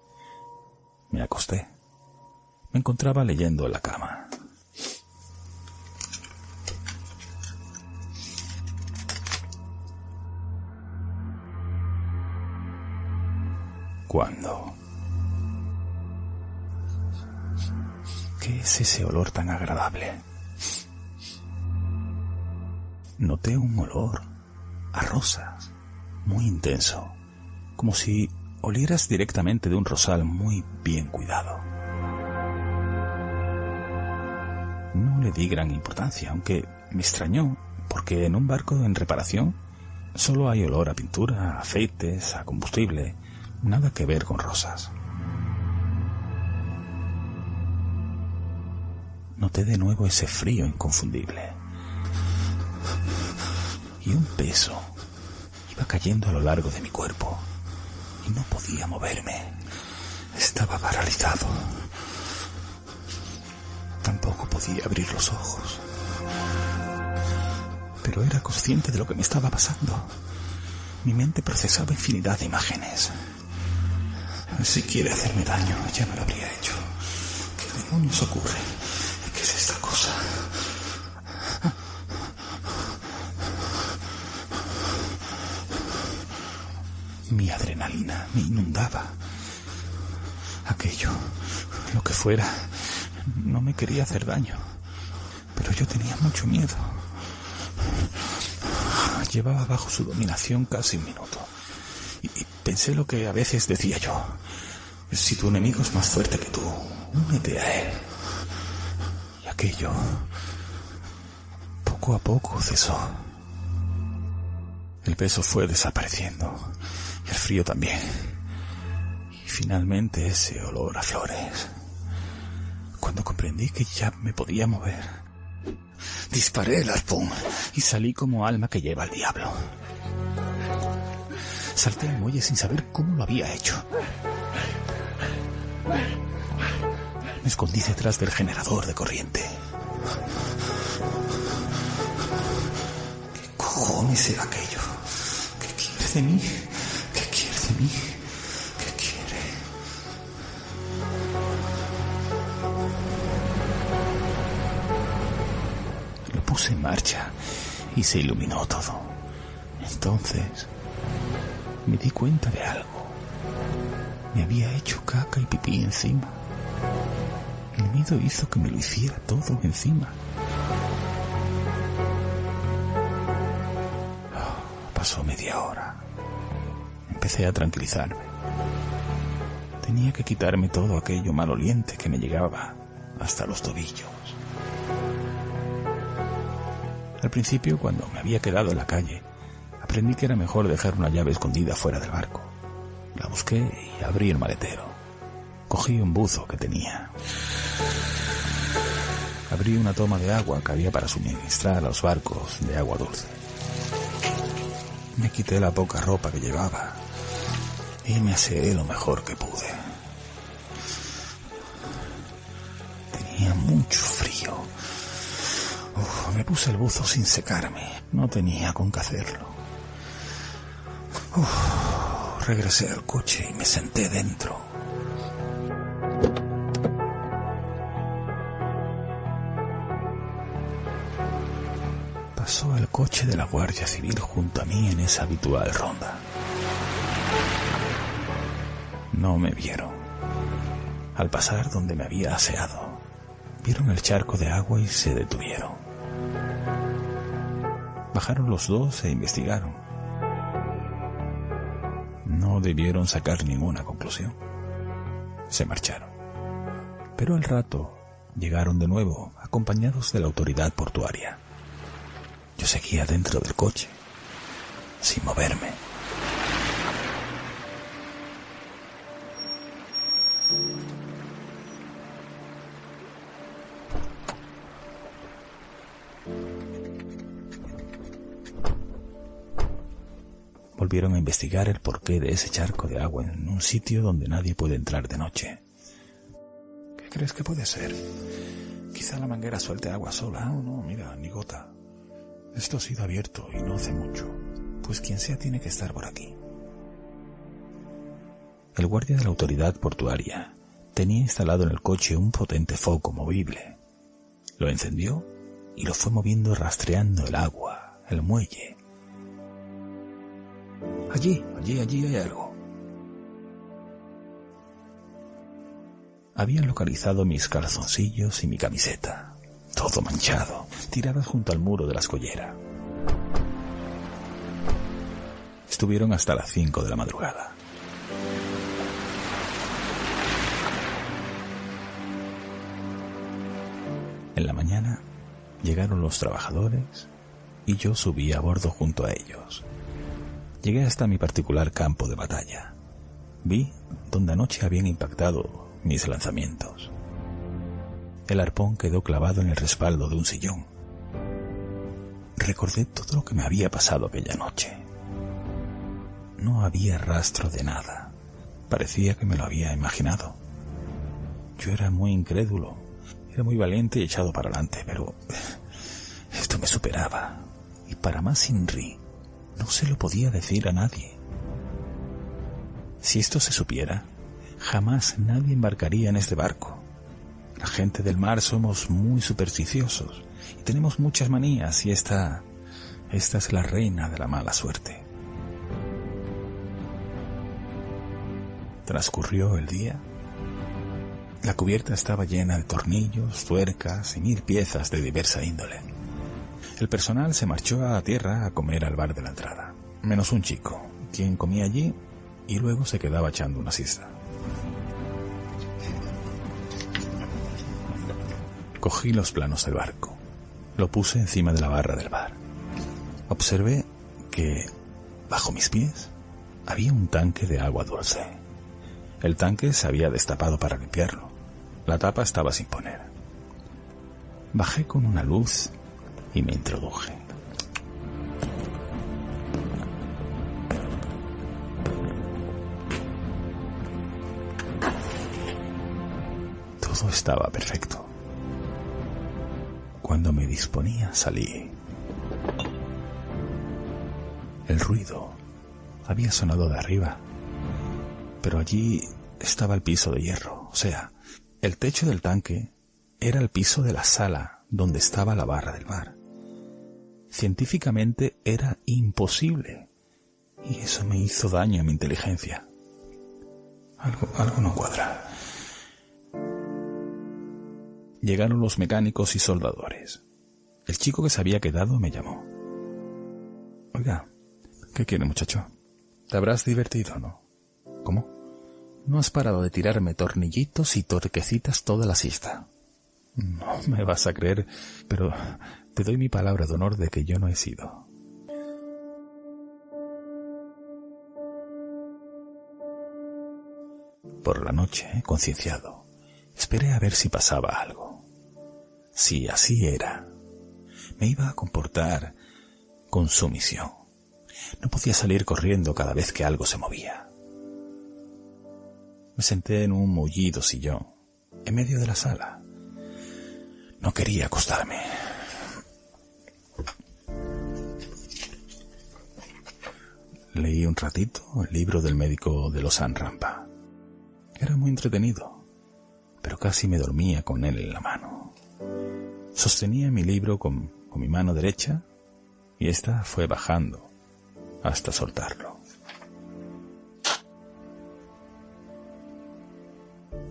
me acosté. Me encontraba leyendo en la cama. Cuando... ¿Qué es ese olor tan agradable? Noté un olor a rosas, muy intenso, como si olieras directamente de un rosal muy bien cuidado. No le di gran importancia, aunque me extrañó, porque en un barco en reparación solo hay olor a pintura, a aceites, a combustible, nada que ver con rosas. Noté de nuevo ese frío inconfundible. Y un peso iba cayendo a lo largo de mi cuerpo. Y no podía moverme. Estaba paralizado. Tampoco podía abrir los ojos. Pero era consciente de lo que me estaba pasando. Mi mente procesaba infinidad de imágenes. Si quiere hacerme daño, ya me lo habría hecho. ¿Qué demonios ocurre? ¿Qué es esta cosa? Mi adrenalina me inundaba. Aquello, lo que fuera, no me quería hacer daño. Pero yo tenía mucho miedo. Llevaba bajo su dominación casi un minuto. Y pensé lo que a veces decía yo. Si tu enemigo es más fuerte que tú, únete a él. Y aquello, poco a poco cesó. El peso fue desapareciendo. Y el frío también. Y finalmente ese olor a flores. Cuando comprendí que ya me podía mover, disparé el arpón y salí como alma que lleva al diablo. Salté al muelle sin saber cómo lo había hecho. Me escondí detrás del generador de corriente. ¿Qué cojones era aquello? ¿Qué quiere de mí? ¿Qué quiere de mí? ¿Qué quiere? Lo puse en marcha y se iluminó todo. Entonces me di cuenta de algo. Me había hecho caca y pipí encima. El miedo hizo que me lo hiciera todo encima. Pasó media hora. Empecé a tranquilizarme. Tenía que quitarme todo aquello maloliente que me llegaba hasta los tobillos. Al principio, cuando me había quedado en la calle, aprendí que era mejor dejar una llave escondida fuera del barco. La busqué y abrí el maletero. Cogí un buzo que tenía. Abrí una toma de agua que había para suministrar a los barcos de agua dulce. Me quité la poca ropa que llevaba y me aseé lo mejor que pude. Tenía mucho frío. Me puse el buzo sin secarme. No tenía con qué hacerlo. Regresé al coche y me senté dentro. Pasó el coche de la Guardia Civil junto a mí en esa habitual ronda. No me vieron. Al pasar donde me había aseado, vieron el charco de agua y se detuvieron. Bajaron los dos e investigaron. No debieron sacar ninguna conclusión. Se marcharon. Pero al rato llegaron de nuevo, acompañados de la autoridad portuaria. Yo seguía dentro del coche, sin moverme. Volvieron a investigar el porqué de ese charco de agua en un sitio donde nadie puede entrar de noche. ¿Qué crees que puede ser? Quizá la manguera suelte agua sola. No, mira, ni gota. Esto ha sido abierto y no hace mucho. Pues quien sea tiene que estar por aquí. El guardia de la autoridad portuaria tenía instalado en el coche un potente foco movible. Lo encendió y lo fue moviendo rastreando el agua, el muelle. Allí hay algo. Habían localizado mis calzoncillos y mi camiseta, todo manchado, tiradas junto al muro de la escollera. Estuvieron hasta las 5 de la madrugada. En la mañana llegaron los trabajadores y yo subí a bordo junto a ellos. Llegué hasta mi particular campo de batalla. Vi donde anoche habían impactado mis lanzamientos. El arpón quedó clavado en el respaldo de un sillón. Recordé todo lo que me había pasado aquella noche. No había rastro de nada. Parecía que me lo había imaginado. Yo era muy incrédulo, era muy valiente y echado para adelante, pero esto me superaba. Y para más Inri, no se lo podía decir a nadie. Si esto se supiera, jamás nadie embarcaría en este barco. La gente del mar somos muy supersticiosos y tenemos muchas manías y esta es la reina de la mala suerte. Transcurrió el día. La cubierta estaba llena de tornillos, tuercas y 1000 piezas de diversa índole. El personal se marchó a tierra a comer al bar de la entrada, menos un chico, quien comía allí y luego se quedaba echando una siesta. Cogí los planos del barco, lo puse encima de la barra del bar. Observé que, bajo mis pies, había un tanque de agua dulce. El tanque se había destapado para limpiarlo. La tapa estaba sin poner. Bajé con una luz y me introduje. Todo estaba perfecto. Cuando me disponía, salí. El ruido había sonado de arriba, pero allí estaba el piso de hierro, o sea, el techo del tanque era el piso de la sala donde estaba la barra del bar. Científicamente era imposible, y eso me hizo daño a mi inteligencia. Algo no cuadra. Llegaron los mecánicos y soldadores. El chico que se había quedado me llamó. Oiga, ¿qué quiere, muchacho? Te habrás divertido, ¿no? ¿Cómo? No has parado de tirarme tornillitos y torquecitas toda la siesta. No me vas a creer, pero te doy mi palabra de honor de que yo no he sido. Por la noche, concienciado, esperé a ver si pasaba algo. Si así era, me iba a comportar con sumisión. No podía salir corriendo cada vez que algo se movía. Me senté en un mullido sillón, en medio de la sala. No quería acostarme. Leí un ratito el libro del médico de Lausanne Rampa. Era muy entretenido, pero casi me dormía con él en la mano. Sostenía mi libro con mi mano derecha y ésta fue bajando hasta soltarlo.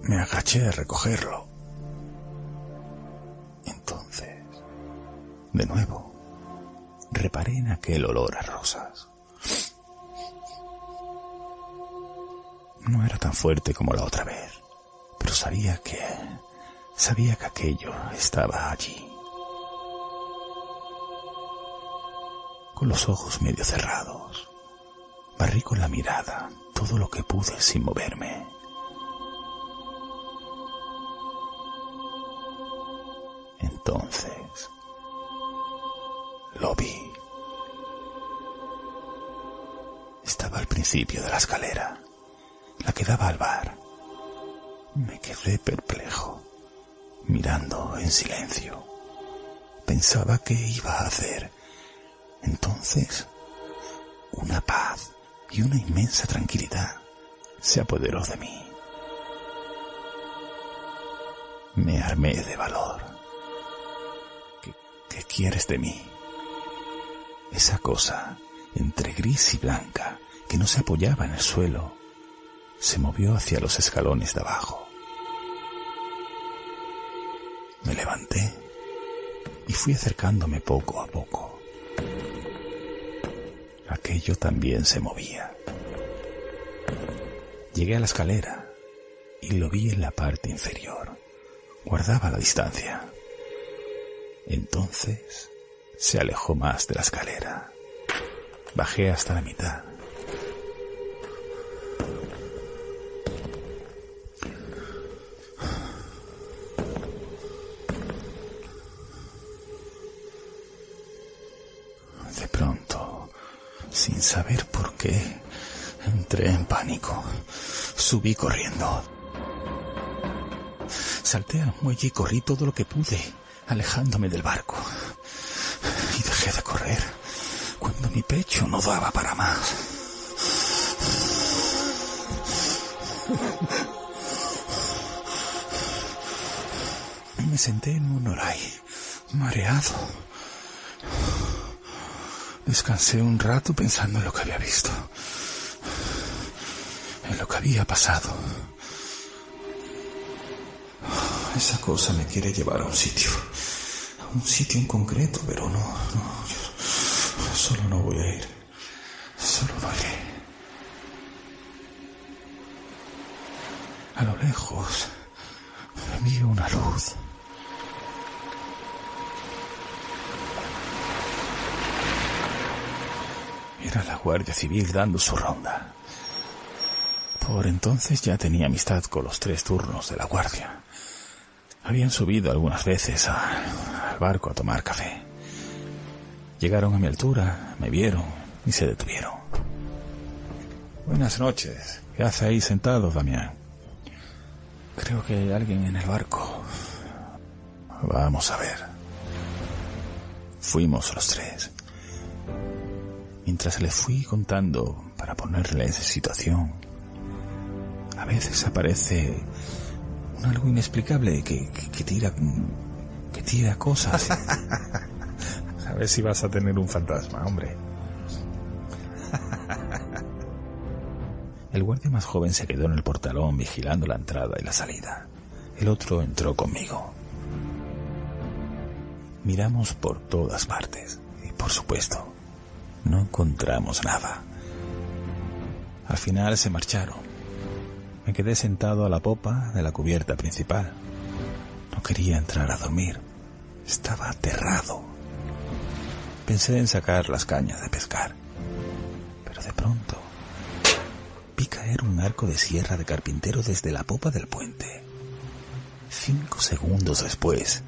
Me agaché a recogerlo. Entonces, de nuevo, reparé en aquel olor a rosas. No era tan fuerte como la otra vez, pero sabía que aquello estaba allí. Con los ojos medio cerrados, barrí con la mirada todo lo que pude sin moverme. Entonces, lo vi. Estaba al principio de la escalera, la que daba al bar. Me quedé perplejo, mirando en silencio. Pensaba qué iba a hacer. Entonces, una paz y una inmensa tranquilidad se apoderó de mí. Me armé de valor. ¿Qué quieres de mí? Esa cosa, entre gris y blanca, que no se apoyaba en el suelo, se movió hacia los escalones de abajo. Me levanté y fui acercándome poco a poco. Aquello también se movía. Llegué a la escalera y lo vi en la parte inferior. Guardaba la distancia. Entonces se alejó más de la escalera. Bajé hasta la mitad. De pronto, sin saber por qué, entré en pánico. Subí corriendo. Salté al muelle y corrí todo lo que pude, alejándome del barco. Y dejé de correr cuando mi pecho no daba para más. Me senté en un oray, mareado. Descansé un rato pensando en lo que había visto, en lo que había pasado. Esa cosa me quiere llevar a un sitio en concreto, pero no, yo solo no voy a ir, solo no iré. A lo lejos vi una luz. Era la Guardia Civil dando su ronda. Por entonces ya tenía amistad con los 3 turnos de la guardia. Habían subido algunas veces al barco a tomar café. Llegaron a mi altura, me vieron y se detuvieron. Buenas noches. ¿Qué hace ahí sentado, Damián? Creo que hay alguien en el barco. Vamos a ver. Fuimos los 3. Mientras les fui contando para ponerle en situación, a veces aparece algo inexplicable que tira cosas. A ver si vas a tener un fantasma, hombre. El guardia más joven se quedó en el portalón vigilando la entrada y la salida. El otro entró conmigo. Miramos por todas partes y, por supuesto, no encontramos nada. Al final se marcharon. Me quedé sentado a la popa de la cubierta principal. No quería entrar a dormir. Estaba aterrado. Pensé en sacar las cañas de pescar. Pero de pronto vi caer un arco de sierra de carpintero desde la popa del puente. 5 segundos después,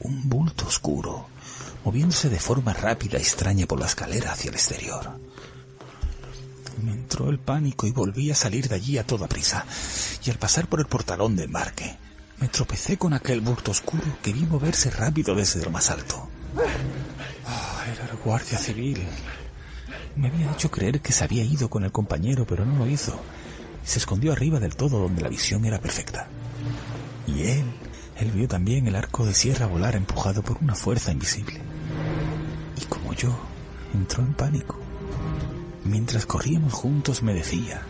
un bulto oscuro, moviéndose de forma rápida y extraña por la escalera hacia el exterior. Me entró el pánico y volví a salir de allí a toda prisa. Y al pasar por el portalón de embarque, me tropecé con aquel bulto oscuro que vi moverse rápido desde lo más alto. Era el guardia civil. Me había hecho creer que se había ido con el compañero, pero no lo hizo. Se escondió arriba del todo, donde la visión era perfecta. Y él vio también el arco de sierra volar empujado por una fuerza invisible. Y como yo, entró en pánico. Mientras corríamos juntos me decía: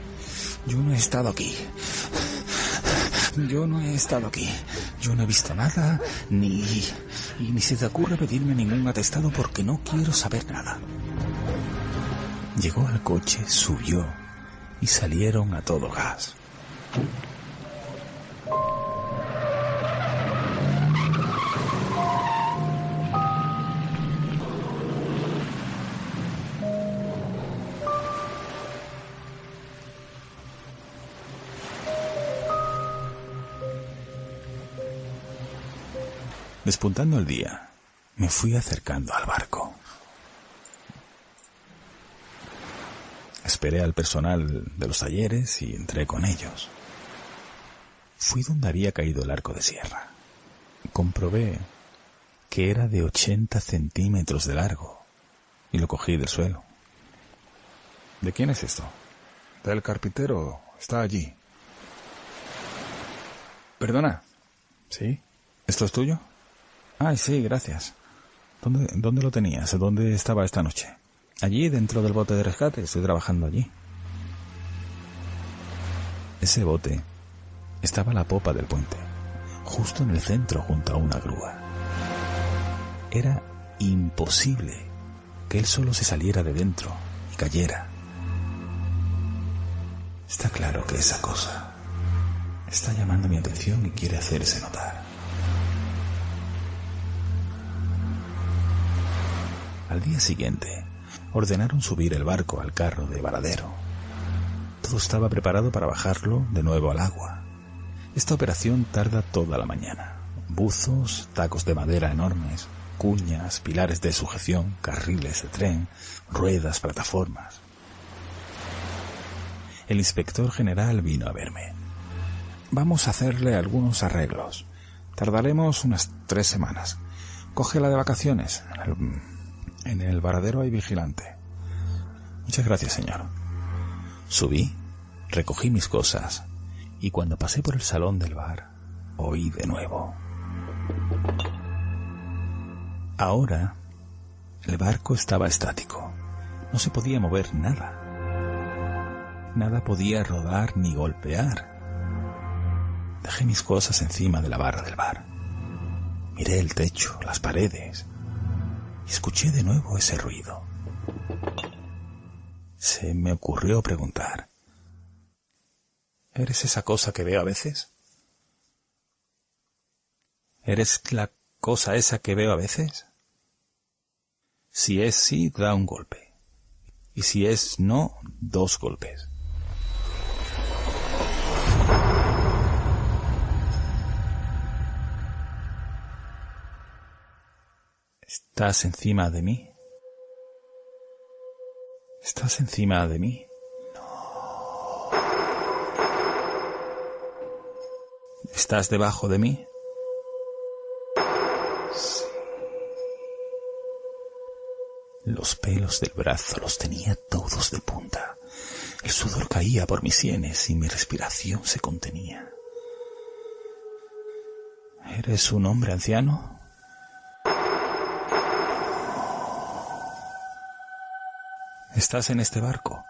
yo no he estado aquí. Yo no he estado aquí. Yo no he visto nada, ni se te ocurre pedirme ningún atestado porque no quiero saber nada. Llegó al coche, subió y salieron a todo gas. Despuntando el día, me fui acercando al barco. Esperé al personal de los talleres y entré con ellos. Fui donde había caído el arco de sierra. Comprobé que era de 80 centímetros de largo y lo cogí del suelo. ¿De quién es esto? Del carpintero. Está allí. ¿Perdona? ¿Sí? ¿Esto es tuyo? Ay, sí, gracias. ¿Dónde lo tenías? ¿Dónde estaba esta noche? Allí, dentro del bote de rescate. Estoy trabajando allí. Ese bote estaba a la popa del puente, justo en el centro, junto a una grúa. Era imposible que él solo se saliera de dentro y cayera. Está claro que esa cosa está llamando mi atención y quiere hacerse notar. Al día siguiente, ordenaron subir el barco al carro de varadero. Todo estaba preparado para bajarlo de nuevo al agua. Esta operación tarda toda la mañana. Buzos, tacos de madera enormes, cuñas, pilares de sujeción, carriles de tren, ruedas, plataformas. El inspector general vino a verme. Vamos a hacerle algunos arreglos. Tardaremos unas 3 semanas. Cógela de vacaciones. En el varadero hay vigilante. Muchas gracias, señor. Subí, recogí mis cosas y cuando pasé por el salón del bar, oí de nuevo. Ahora, el barco estaba estático. No se podía mover nada. Nada podía rodar ni golpear. Dejé mis cosas encima de la barra del bar. Miré el techo, las paredes, y escuché de nuevo ese ruido. Se me ocurrió preguntar: ¿eres esa cosa que veo a veces? ¿Eres la cosa esa que veo a veces? Si es sí, da un golpe. Y si es no, 2 golpes. ¿Estás encima de mí? ¿Estás encima de mí? No. ¿Estás debajo de mí? Sí. Los pelos del brazo los tenía todos de punta. El sudor caía por mis sienes y mi respiración se contenía. ¿Eres un hombre anciano? ¿Estás en este barco?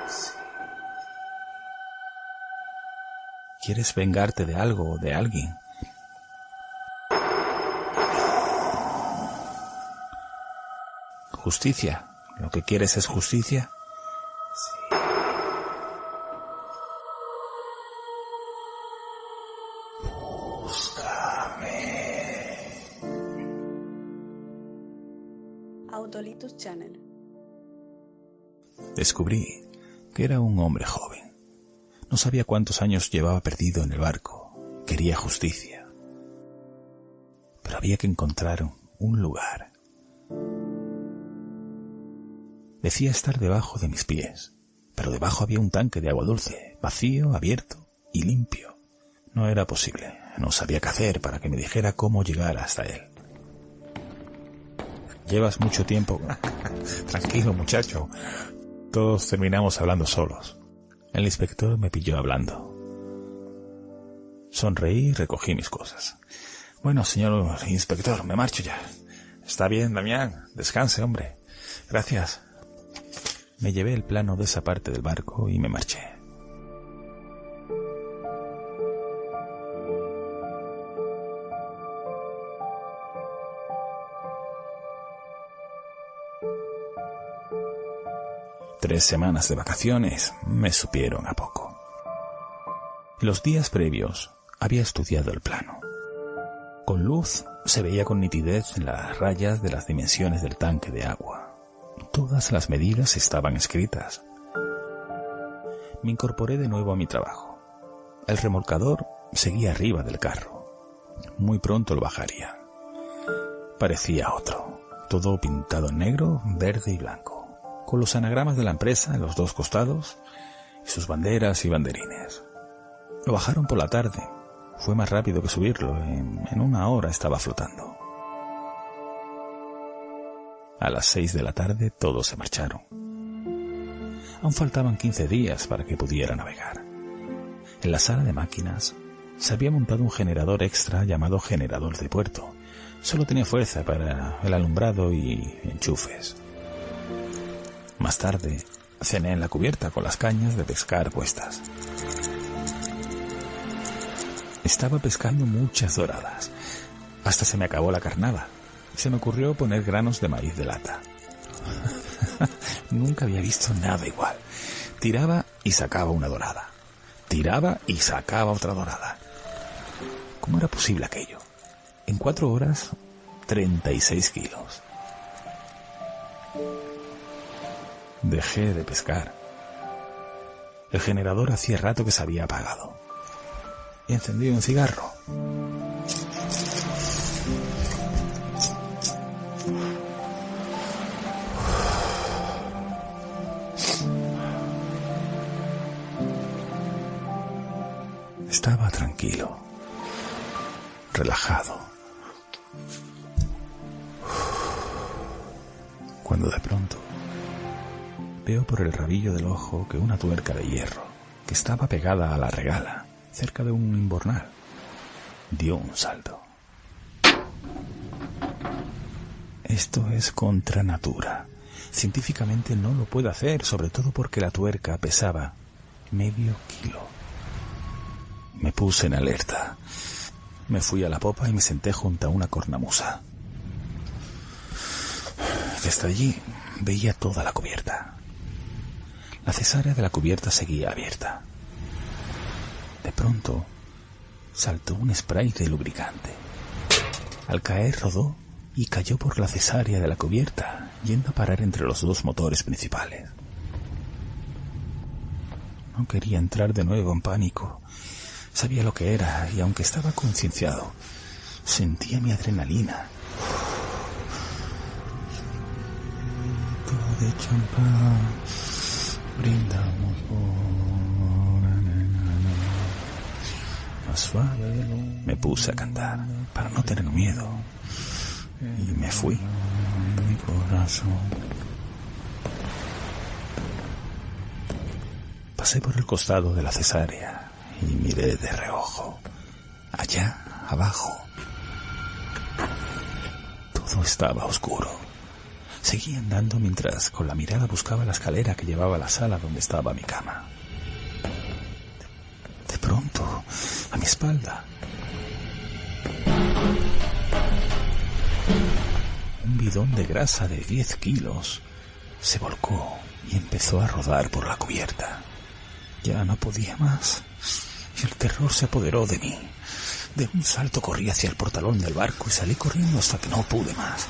Sí. ¿Quieres vengarte de algo o de alguien? ¿Justicia? ¿Lo que quieres es justicia? Sí. Búscame. Autolitus Channel. Descubrí que era un hombre joven. No sabía cuántos años llevaba perdido en el barco. Quería justicia. Pero había que encontrar un lugar. Decía estar debajo de mis pies, pero debajo había un tanque de agua dulce, vacío, abierto y limpio. No era posible. No sabía qué hacer para que me dijera cómo llegar hasta él. Llevas mucho tiempo... Tranquilo, muchacho. Todos terminamos hablando solos. El inspector me pilló hablando. Sonreí y recogí mis cosas. Bueno, señor inspector, me marcho ya. Está bien, Damián. Descanse, hombre. Gracias. Me llevé el plano de esa parte del barco y me marché. Tres semanas de vacaciones me supieron a poco. Los días previos había estudiado el plano. Con luz se veía con nitidez las rayas de las dimensiones del tanque de agua. Todas las medidas estaban escritas. Me incorporé de nuevo a mi trabajo. El remolcador seguía arriba del carro. Muy pronto lo bajaría. Parecía otro, todo pintado en negro, verde y blanco, con los anagramas de la empresa en los dos costados y sus banderas y banderines. Lo bajaron por la tarde. Fue más rápido que subirlo. En 1 hora estaba flotando. A las 6 de la tarde todos se marcharon. Aún faltaban 15 días para que pudiera navegar. En la sala de máquinas se había montado un generador extra llamado generador de puerto. Solo tenía fuerza para el alumbrado y enchufes. Más tarde cené en la cubierta con las cañas de pescar puestas. Estaba pescando muchas doradas. Hasta se me acabó la carnada. Se me ocurrió poner granos de maíz de lata. Nunca había visto nada igual. Tiraba y sacaba una dorada. Tiraba y sacaba otra dorada. ¿Cómo era posible aquello? En 4 horas, 36 kilos. Dejé de pescar. El generador hacía rato que se había apagado. Y encendí un cigarro. Estaba tranquilo, relajado, cuando de pronto veo por el rabillo del ojo que una tuerca de hierro, que estaba pegada a la regala, cerca de un imbornal, dio un salto. Esto es contra natura. Científicamente no lo puedo hacer, sobre todo porque la tuerca pesaba medio kilo. Me puse en alerta. Me fui a la popa y me senté junto a una cornamusa. Desde allí veía toda la cubierta. La cesárea de la cubierta seguía abierta. De pronto, saltó un spray de lubricante. Al caer rodó y cayó por la cesárea de la cubierta, yendo a parar entre los dos motores principales. No quería entrar de nuevo en pánico. Sabía lo que era y aunque estaba concienciado, sentía mi adrenalina. Todo de champán, brindamos por más suave. Me puse a cantar para no tener miedo y me fui. Mi corazón. Pasé por el costado de la cesárea y miré de reojo. Allá abajo todo estaba oscuro. Seguí andando mientras con la mirada buscaba la escalera que llevaba a la sala donde estaba mi cama. De pronto, a mi espalda, un bidón de grasa de 10 kilos se volcó y empezó a rodar por la cubierta. Ya no podía más y el terror se apoderó de mí. De un salto corrí hacia el portalón del barco y salí corriendo hasta que no pude más.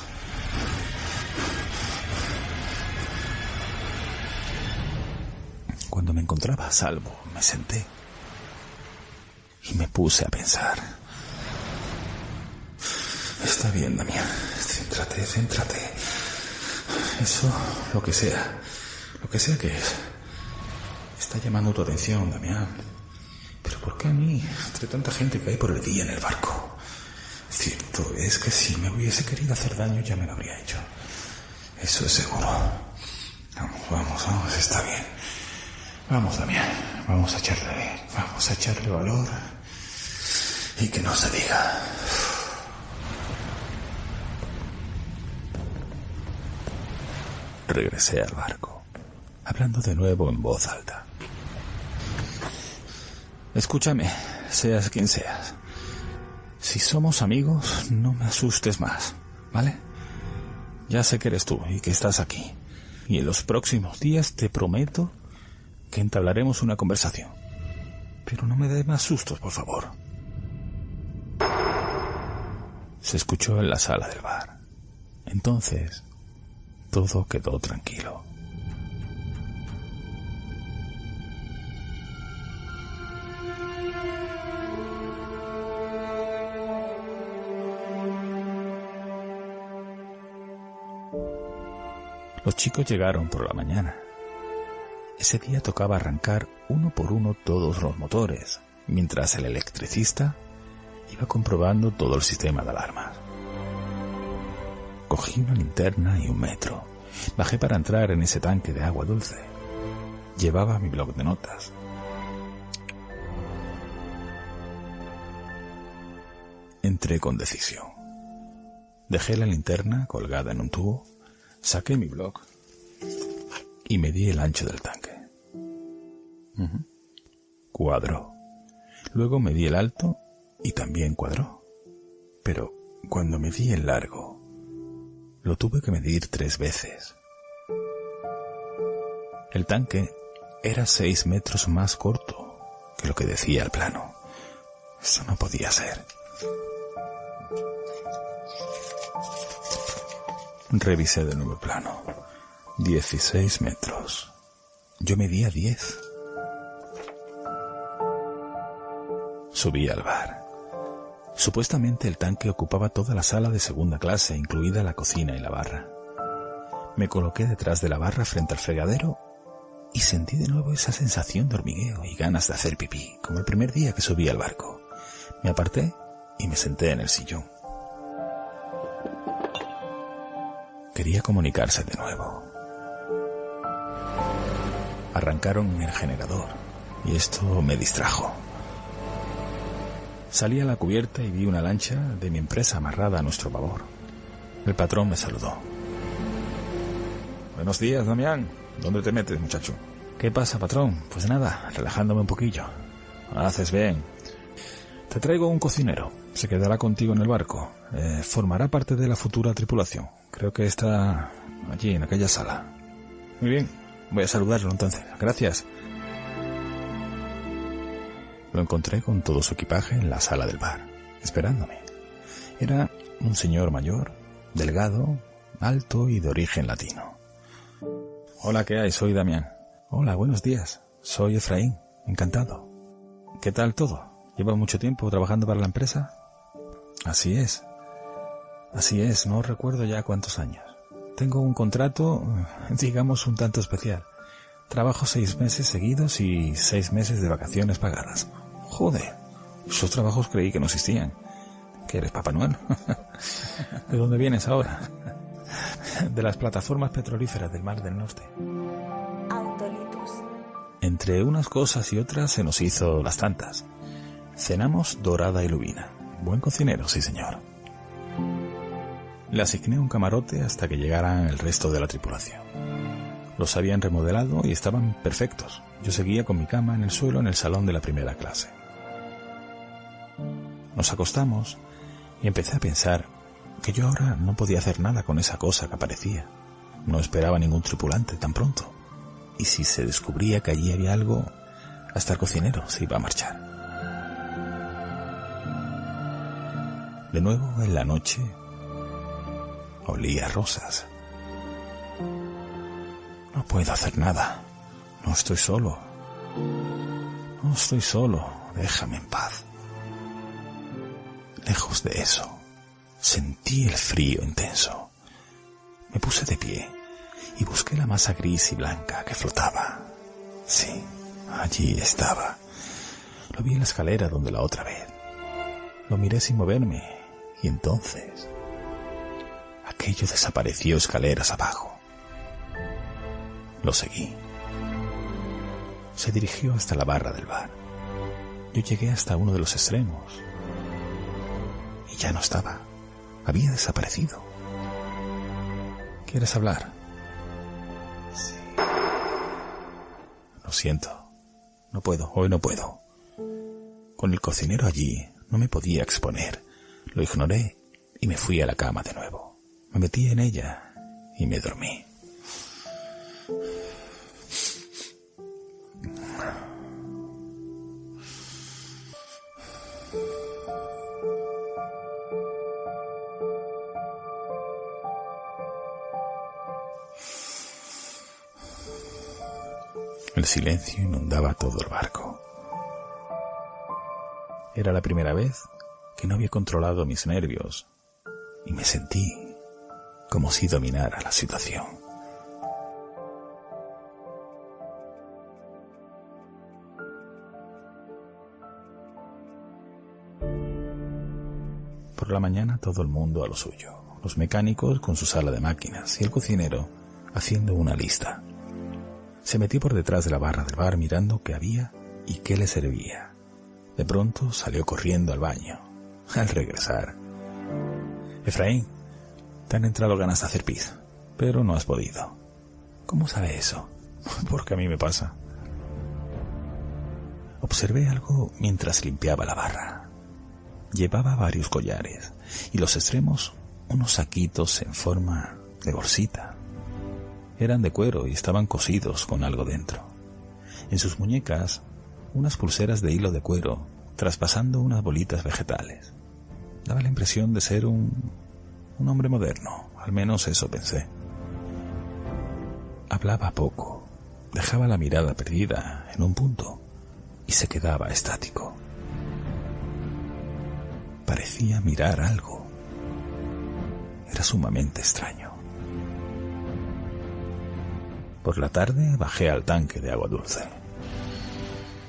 Cuando me encontraba a salvo, me senté y me puse a pensar. Está bien, Damián. Céntrate. Eso, lo que sea que es, está llamando tu atención, Damián. Pero ¿por qué a mí, entre tanta gente que hay por el día en el barco? Cierto es que si me hubiese querido hacer daño ya me lo habría hecho. Eso es seguro. Vamos, está bien. Vamos, Damián, vamos a echarle valor y que no se diga. Regresé al barco, hablando de nuevo en voz alta. Escúchame, seas quien seas. Si somos amigos, no me asustes más, ¿vale? Ya sé que eres tú y que estás aquí. Y en los próximos días te prometo que entablaremos una conversación. Pero no me des más sustos, por favor. Se escuchó en la sala del bar. Entonces, todo quedó tranquilo. Los chicos llegaron por la mañana. Ese día tocaba arrancar uno por uno todos los motores, mientras el electricista iba comprobando todo el sistema de alarmas. Cogí una linterna y un metro. Bajé para entrar en ese tanque de agua dulce. Llevaba mi bloc de notas. Entré con decisión. Dejé la linterna colgada en un tubo, saqué mi bloc y medí el ancho del tanque. Cuadró. Luego medí el alto y también cuadró. Pero cuando medí el largo, lo tuve que medir 3 veces. El tanque era 6 metros más corto que lo que decía el plano. Eso no podía ser. Revisé de nuevo el plano. 16 metros. Yo medía 10. Subí al bar. Supuestamente el tanque ocupaba toda la sala de segunda clase, incluida la cocina y la barra. Me coloqué detrás de la barra frente al fregadero y sentí de nuevo esa sensación de hormigueo y ganas de hacer pipí, como el primer día que subí al barco. Me aparté y me senté en el sillón. Quería comunicarse de nuevo. Arrancaron el generador y esto me distrajo. Salí a la cubierta y vi una lancha de mi empresa amarrada a nuestro babor. El patrón me saludó. Buenos días, Damián. ¿Dónde te metes, muchacho? ¿Qué pasa, patrón? Pues nada, relajándome un poquillo. Haces bien. Te traigo un cocinero. Se quedará contigo en el barco. Formará parte de la futura tripulación. Creo que está allí, en aquella sala. Muy bien. Voy a saludarlo entonces. Gracias. Lo encontré con todo su equipaje en la sala del bar, esperándome. Era un señor mayor, delgado, alto y de origen latino. Hola, ¿qué hay? Soy Damián. Hola, buenos días. Soy Efraín. Encantado. ¿Qué tal todo? ¿Lleva mucho tiempo trabajando para la empresa? Así es, no recuerdo ya cuántos años. Tengo un contrato, digamos, un tanto especial. Trabajo 6 meses seguidos y 6 meses de vacaciones pagadas. Joder, esos trabajos creí que no existían. ¿Qué eres, Papá Noel? ¿De dónde vienes ahora? De las plataformas petrolíferas del Mar del Norte. Autolitus. Entre unas cosas y otras se nos hizo las tantas. Cenamos dorada y lubina. Buen cocinero, sí señor. Le asigné un camarote hasta que llegaran el resto de la tripulación. Los habían remodelado y estaban perfectos. Yo seguía con mi cama en el suelo en el salón de la primera clase. Nos acostamos y empecé a pensar que yo ahora no podía hacer nada con esa cosa que aparecía. No esperaba ningún tripulante tan pronto. Y si se descubría que allí había algo, hasta el cocinero se iba a marchar. De nuevo en la noche olía a rosas. No puedo hacer nada. No estoy solo. Déjame en paz. Lejos de eso, sentí el frío intenso. Me puse de pie y busqué la masa gris y blanca que flotaba. Sí, allí estaba. Lo vi en la escalera donde la otra vez. Lo miré sin moverme y entonces aquello desapareció escaleras abajo. Lo seguí. Se dirigió hasta la barra del bar. Yo llegué hasta uno de los extremos y ya no estaba. Había desaparecido. ¿Quieres hablar? Sí. Lo siento. No puedo, hoy no puedo. Con el cocinero allí no me podía exponer. Lo ignoré y me fui a la cama de nuevo. Me metí en ella y me dormí. El silencio inundaba todo el barco. Era la primera vez que no había controlado mis nervios y me sentí como si dominara la situación. Por la mañana todo el mundo a lo suyo, los mecánicos con su sala de máquinas y el cocinero haciendo una lista. Se metió por detrás de la barra del bar mirando qué había y qué le servía. De pronto salió corriendo al baño. Al regresar: Efraín, te han entrado ganas de hacer pis, pero no has podido. ¿Cómo sabe eso? Porque a mí me pasa. Observé algo mientras limpiaba la barra. Llevaba varios collares y los extremos unos saquitos en forma de bolsita. Eran de cuero y estaban cosidos con algo dentro. En sus muñecas, unas pulseras de hilo de cuero, traspasando unas bolitas vegetales. Daba la impresión de ser un hombre moderno, al menos eso pensé. Hablaba poco, dejaba la mirada perdida en un punto y se quedaba estático. Parecía mirar algo. Era sumamente extraño. Por la tarde bajé al tanque de agua dulce.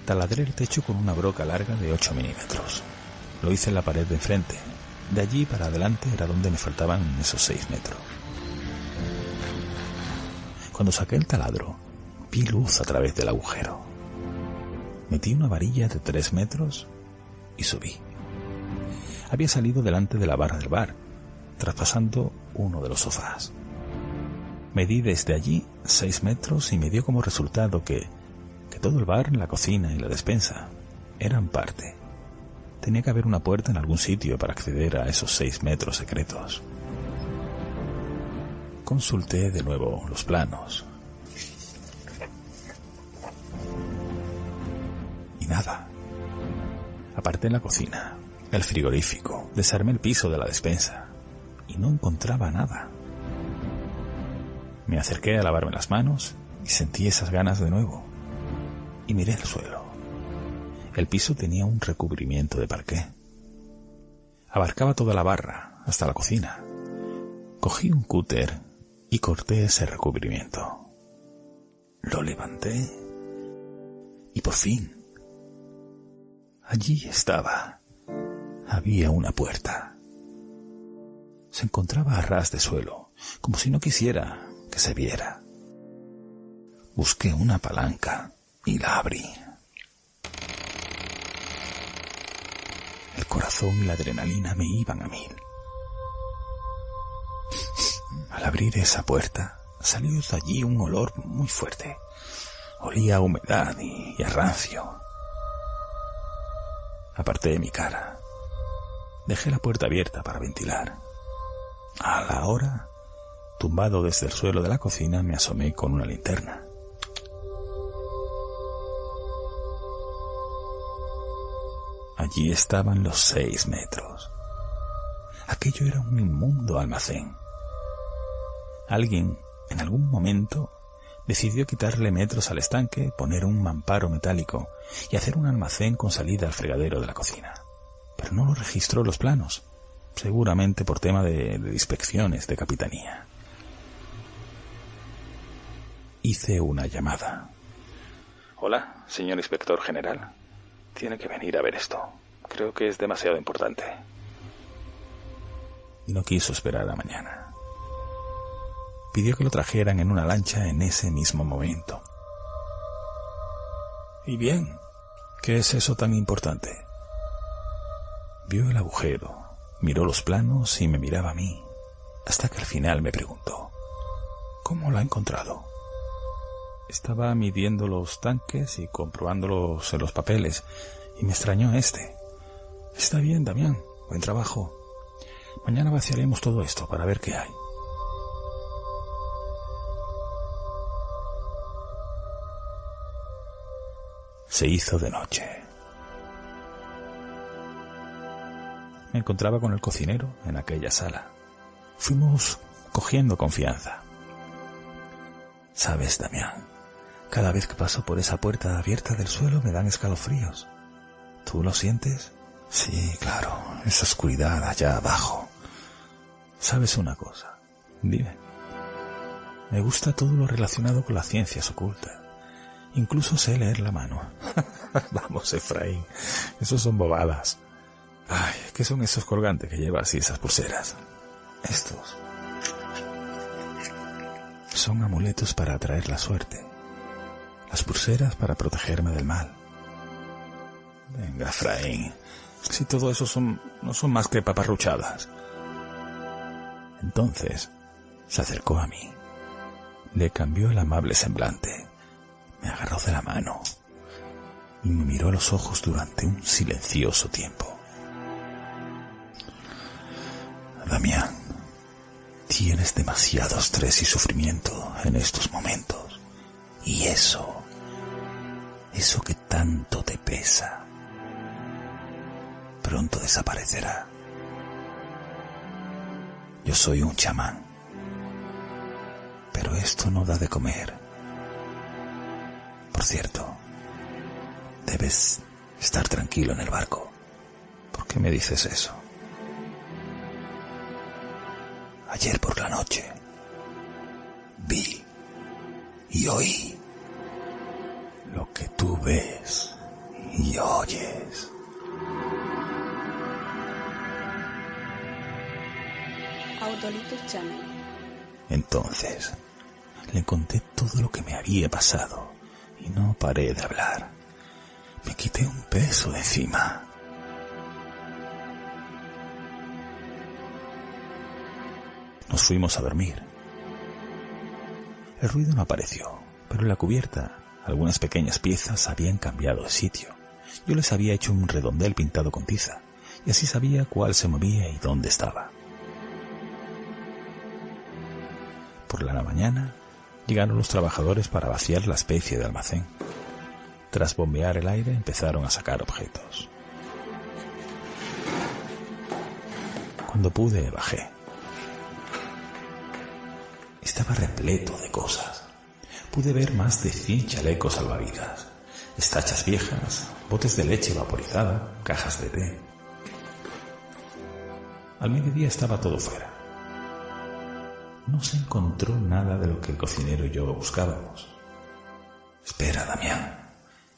Taladré el techo con una broca larga de 8 milímetros. Lo hice en la pared de enfrente. De allí para adelante era donde me faltaban esos 6 metros. Cuando saqué el taladro, vi luz a través del agujero. Metí una varilla de 3 metros y subí. Había salido delante de la barra del bar, traspasando uno de los sofás. Medí desde allí 6 metros y me dio como resultado que todo el bar, la cocina y la despensa eran parte. Tenía que haber una puerta en algún sitio para acceder a esos 6 metros secretos. Consulté de nuevo los planos. Y nada. Aparté la cocina, el frigorífico, desarmé el piso de la despensa y no encontraba nada. Me acerqué a lavarme las manos y sentí esas ganas de nuevo. Y miré el suelo. El piso tenía un recubrimiento de parqué. Abarcaba toda la barra, hasta la cocina. Cogí un cúter y corté ese recubrimiento. Lo levanté y por fin, allí estaba. Había una puerta. Se encontraba a ras de suelo, como si no quisiera que se viera. Busqué una palanca y la abrí. El corazón y la adrenalina me iban a 1000. Al abrir esa puerta, salió de allí un olor muy fuerte. Olía a humedad y a rancio. Aparté mi cara. Dejé la puerta abierta para ventilar. A la hora, tumbado desde el suelo de la cocina, me asomé con una linterna. Allí estaban los 6 metros. Aquello era un inmundo almacén. Alguien, en algún momento, decidió quitarle metros al estanque, poner un mamparo metálico y hacer un almacén con salida al fregadero de la cocina. Pero no lo registró los planos, seguramente por tema de inspecciones de capitanía. Hice una llamada. Hola, señor inspector general. tiene que venir a ver esto. Creo que es demasiado importante. Y no quiso esperar a mañana. Pidió que lo trajeran en una lancha en ese mismo momento. Y bien, ¿qué es eso tan importante? Vio el agujero, miró los planos y me miraba a mí, hasta que al final me preguntó, ¿cómo lo ha encontrado? Estaba midiendo los tanques y comprobándolos en los papeles, y me extrañó este. Está bien, Damián, buen trabajo. Mañana vaciaremos todo esto para ver qué hay. Se hizo de noche. Me encontraba con el cocinero en aquella sala. Fuimos cogiendo confianza. Sabes, Damián, cada vez que paso por esa puerta abierta del suelo me dan escalofríos. ¿Tú lo sientes? Sí, claro, esa oscuridad allá abajo. ¿Sabes una cosa? Dime. Me gusta todo lo relacionado con las ciencias ocultas. Incluso sé leer la mano. Vamos, Efraín, esos son bobadas. Ay, ¿qué son esos colgantes que llevas y esas pulseras? Estos son amuletos para atraer la suerte. Las pulseras para protegerme del mal. Venga, Efraín, si todo eso no son más que paparruchadas. Entonces se acercó a mí. Le cambió el amable semblante. Me agarró de la mano y me miró a los ojos durante un silencioso tiempo. Damián, tienes demasiado estrés y sufrimiento en estos momentos. Y eso que tanto te pesa, pronto desaparecerá. Yo soy un chamán, pero esto no da de comer. Por cierto, debes estar tranquilo en el barco. ¿Por qué me dices eso? Ayer por la noche vi y oí lo que tú ves y oyes. Autolitus Channel. Entonces le conté todo lo que me había pasado y no paré de hablar. Me quité un peso de encima. Nos fuimos a dormir. El ruido no apareció, pero en la cubierta algunas pequeñas piezas habían cambiado de sitio. Yo les había hecho un redondel pintado con tiza, y así sabía cuál se movía y dónde estaba. Por la mañana llegaron los trabajadores para vaciar la especie de almacén. Tras bombear el aire empezaron a sacar objetos. Cuando pude, bajé. Estaba repleto de cosas. Pude ver más de 100 chalecos salvavidas, estachas viejas, botes de leche vaporizada, cajas de té. Al mediodía estaba todo fuera. No se encontró nada de lo que el cocinero y yo buscábamos. Espera, Damián.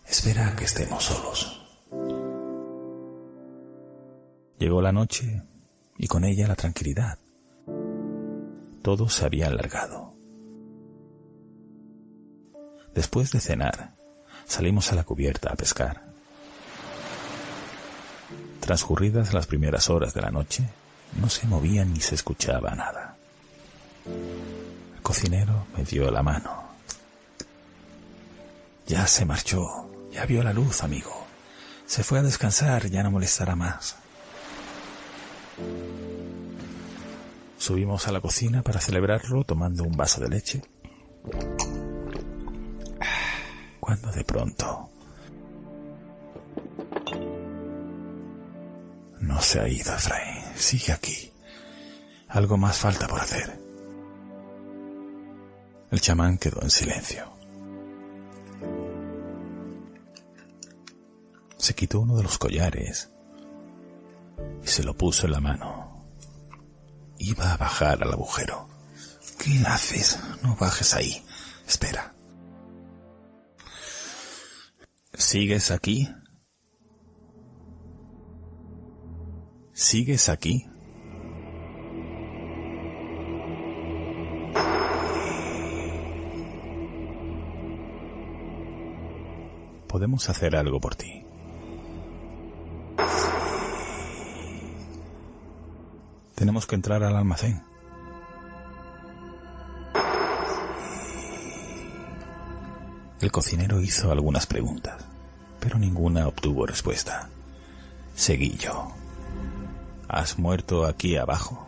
Espera a que estemos solos. Llegó la noche y con ella la tranquilidad. Todo se había alargado. Después de cenar, salimos a la cubierta a pescar. Transcurridas las primeras horas de la noche, no se movía ni se escuchaba nada. El cocinero me dio la mano. Ya se marchó, ya vio la luz, amigo. Se fue a descansar, ya no molestará más. Subimos a la cocina para celebrarlo tomando un vaso de leche. Cuando de pronto... No se ha ido, Efraín. Sigue aquí. Algo más falta por hacer. El chamán quedó en silencio. Se quitó uno de los collares y se lo puso en la mano. Iba a bajar al agujero. ¿Qué haces? No bajes ahí. Espera. ¿Sigues aquí? ¿Sigues aquí? Podemos hacer algo por ti. Tenemos que entrar al almacén. El cocinero hizo algunas preguntas, pero ninguna obtuvo respuesta. Seguí yo. ¿Has muerto aquí abajo?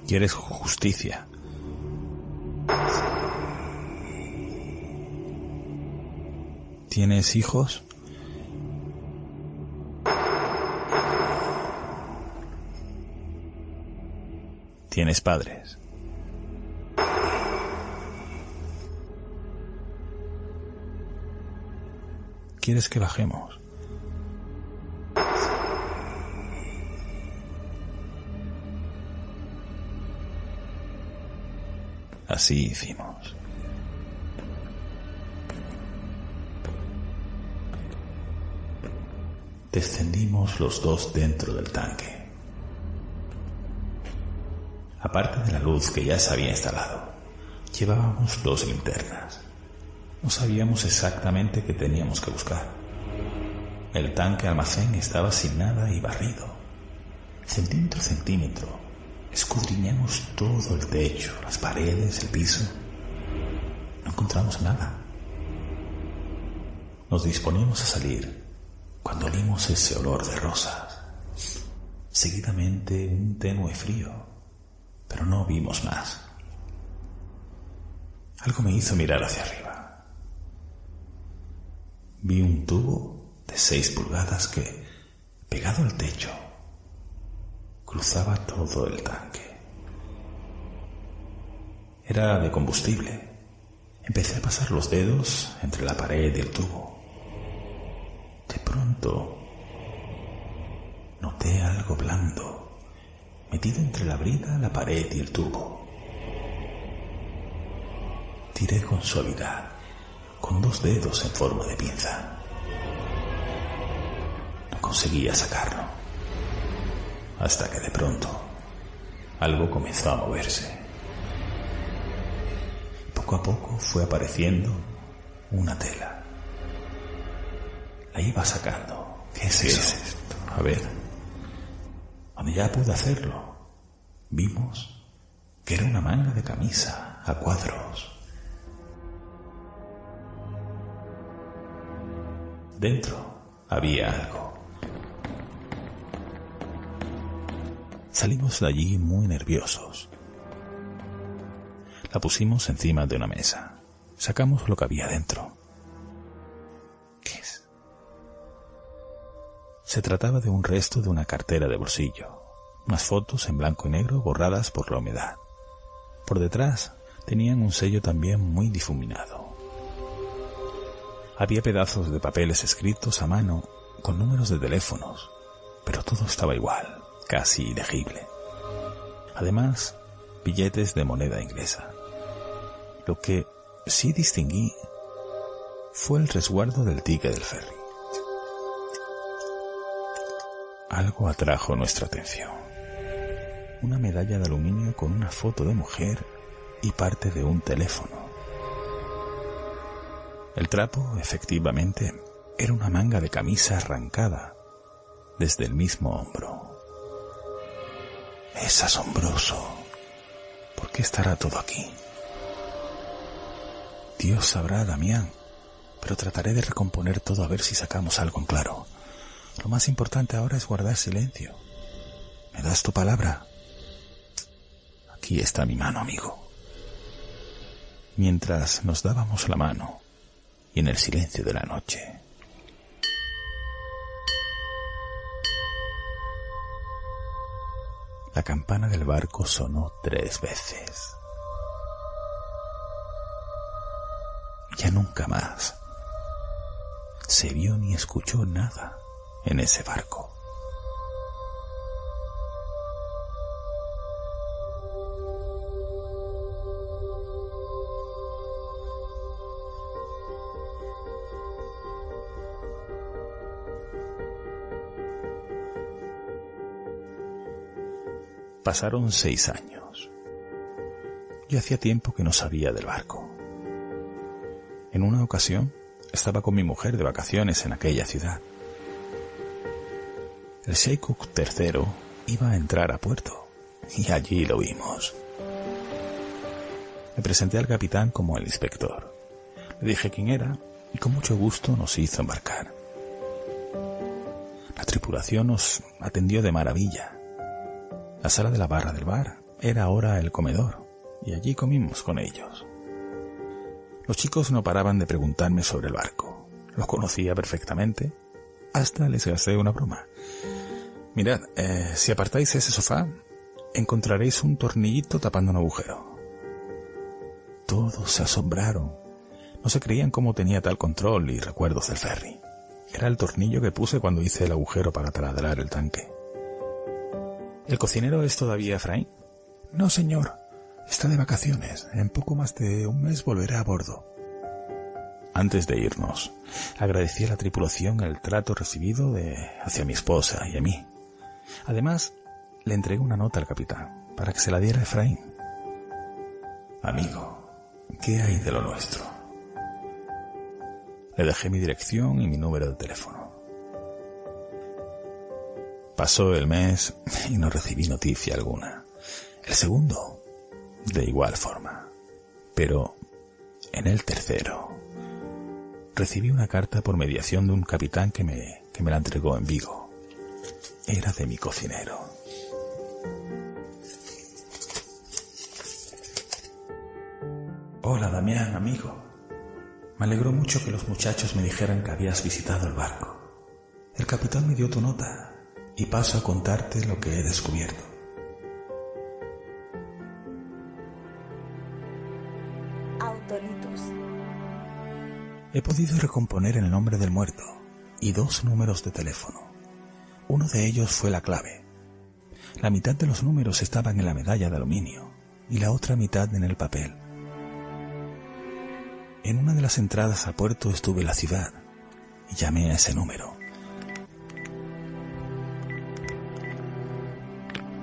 ¿Quieres justicia? ¿Tienes hijos? ¿Tienes padres? ¿Quieres que bajemos? Así hicimos. Descendimos los dos dentro del tanque. Aparte de la luz que ya se había instalado, llevábamos 2 linternas. No sabíamos exactamente qué teníamos que buscar. El tanque almacén estaba sin nada y barrido. Centímetro a centímetro, escudriñamos todo el techo, las paredes, el piso. No encontramos nada. Nos disponíamos a salir cuando olimos ese olor de rosas. Seguidamente un tenue frío, pero no vimos más. Algo me hizo mirar hacia arriba. Vi un tubo de 6 pulgadas que, pegado al techo, cruzaba todo el tanque. Era de combustible. Empecé a pasar los dedos entre la pared y el tubo. De pronto, noté algo blando, metido entre la brida, la pared y el tubo. Tiré con suavidad, con 2 dedos en forma de pinza. No conseguía sacarlo, hasta que de pronto algo comenzó a moverse. Poco a poco fue apareciendo una tela. La iba sacando. ¿Qué es esto? A ver. Cuando ya pude hacerlo, vimos que era una manga de camisa a cuadros. Dentro había algo. Salimos de allí muy nerviosos. La pusimos encima de una mesa. Sacamos lo que había dentro. ¿Qué es? Se trataba de un resto de una cartera de bolsillo. Unas fotos en blanco y negro borradas por la humedad. Por detrás tenían un sello también muy difuminado. Había pedazos de papeles escritos a mano con números de teléfonos, pero todo estaba igual, casi ilegible. Además, billetes de moneda inglesa. Lo que sí distinguí fue el resguardo del ticket del ferry. Algo atrajo nuestra atención. Una medalla de aluminio con una foto de mujer y parte de un teléfono. El trapo, efectivamente, era una manga de camisa arrancada desde el mismo hombro. Es asombroso. ¿Por qué estará todo aquí? Dios sabrá, Damián, pero trataré de recomponer todo a ver si sacamos algo en claro. Lo más importante ahora es guardar silencio. ¿Me das tu palabra? Aquí está mi mano, amigo. Mientras nos dábamos la mano y en el silencio de la noche, la campana del barco sonó 3 veces. Ya nunca más se vio ni escuchó nada en ese barco. Pasaron 6 años. Yo hacía tiempo que no sabía del barco. En una ocasión estaba con mi mujer de vacaciones en aquella ciudad. El Sheikh III iba a entrar a puerto y allí lo vimos. Me presenté al capitán como el inspector. Le dije quién era y con mucho gusto nos hizo embarcar. La tripulación nos atendió de maravilla. La sala de la barra del bar era ahora el comedor y allí comimos con ellos. Los chicos no paraban de preguntarme sobre el barco. Lo conocía perfectamente. Hasta les gasté una broma. Mirad, si apartáis ese sofá, encontraréis un tornillito tapando un agujero. Todos se asombraron. No se creían cómo tenía tal control y recuerdos del ferry. Era el tornillo que puse cuando hice el agujero para taladrar el tanque. ¿El cocinero es todavía Efraín? No, señor. Está de vacaciones. En poco más de un mes volverá a bordo. Antes de irnos, agradecí a la tripulación el trato recibido hacia mi esposa y a mí. Además, le entregué una nota al capitán para que se la diera a Efraín. Amigo, ¿qué hay de lo nuestro? Le dejé mi dirección y mi número de teléfono. Pasó el mes y no recibí noticia alguna. El segundo, de igual forma. Pero en el tercero, recibí una carta por mediación de un capitán que me la entregó en Vigo. Era de mi cocinero. Hola, Damián, amigo. Me alegró mucho que los muchachos me dijeran que habías visitado el barco. El capitán me dio tu nota y paso a contarte lo que he descubierto. Autolitos. He podido recomponer el nombre del muerto y 2 números de teléfono. Uno de ellos fue la clave. La mitad de los números estaban en la medalla de aluminio y la otra mitad en el papel. En una de las entradas a puerto estuve en la ciudad y llamé a ese número.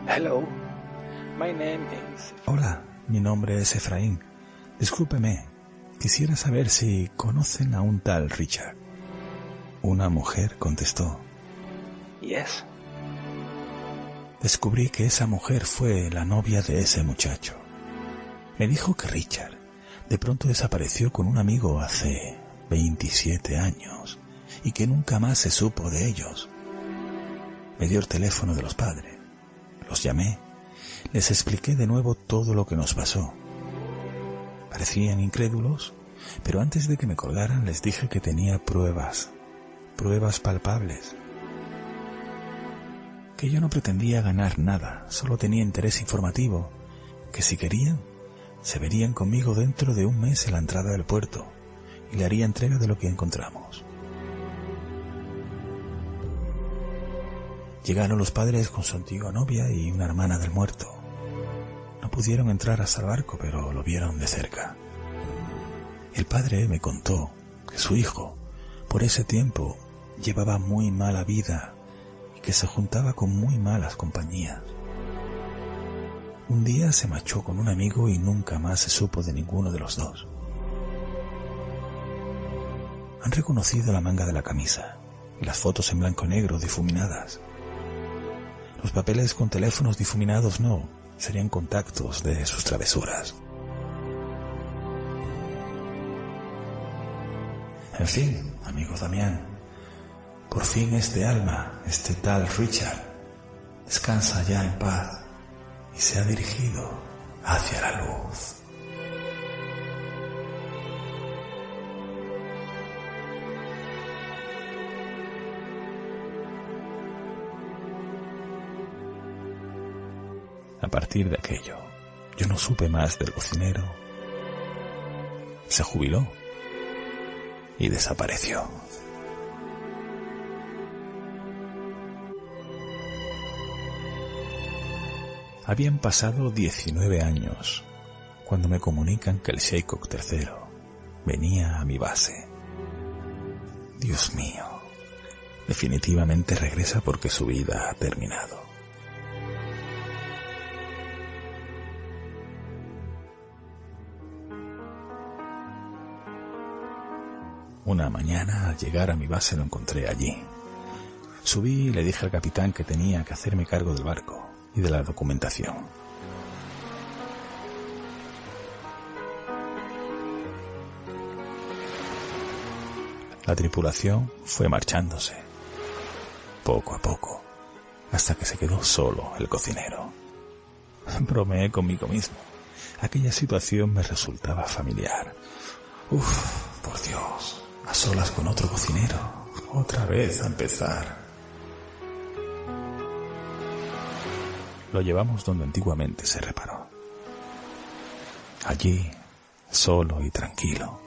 Hello, my name is... Hola, mi nombre es Efraín. Discúlpeme, quisiera saber si conocen a un tal Richard. Una mujer contestó. Yes. Descubrí que esa mujer fue la novia de ese muchacho. Me dijo que Richard de pronto desapareció con un amigo hace 27 años y que nunca más se supo de ellos. Me dio el teléfono de los padres. Los llamé, les expliqué de nuevo todo lo que nos pasó. Parecían incrédulos, pero antes de que me colgaran les dije que tenía pruebas palpables. Que yo no pretendía ganar nada, solo tenía interés informativo, que si querían, se verían conmigo dentro de un mes en la entrada del puerto y le haría entrega de lo que encontramos. Llegaron los padres con su antigua novia y una hermana del muerto. No pudieron entrar hasta el barco, pero lo vieron de cerca. El padre me contó que su hijo, por ese tiempo, llevaba muy mala vida y que se juntaba con muy malas compañías. Un día se marchó con un amigo y nunca más se supo de ninguno de los dos. Han reconocido la manga de la camisa y las fotos en blanco y negro difuminadas. Los papeles con teléfonos difuminados no, serían contactos de sus travesuras. En fin, amigo Damián, por fin este alma, este tal Richard, descansa ya en paz y se ha dirigido hacia la luz. A partir de aquello, yo no supe más del cocinero. Se jubiló y desapareció. Habían pasado 19 años cuando me comunican que el Sheikh III venía a mi base. Dios mío, definitivamente regresa porque su vida ha terminado. Una mañana, al llegar a mi base, lo encontré allí. Subí y le dije al capitán que tenía que hacerme cargo del barco y de la documentación. La tripulación fue marchándose, poco a poco, hasta que se quedó solo el cocinero. Bromeé conmigo mismo. Aquella situación me resultaba familiar. Por Dios, a solas con otro cocinero, otra vez a empezar. Lo llevamos donde antiguamente se reparó. Allí, solo y tranquilo.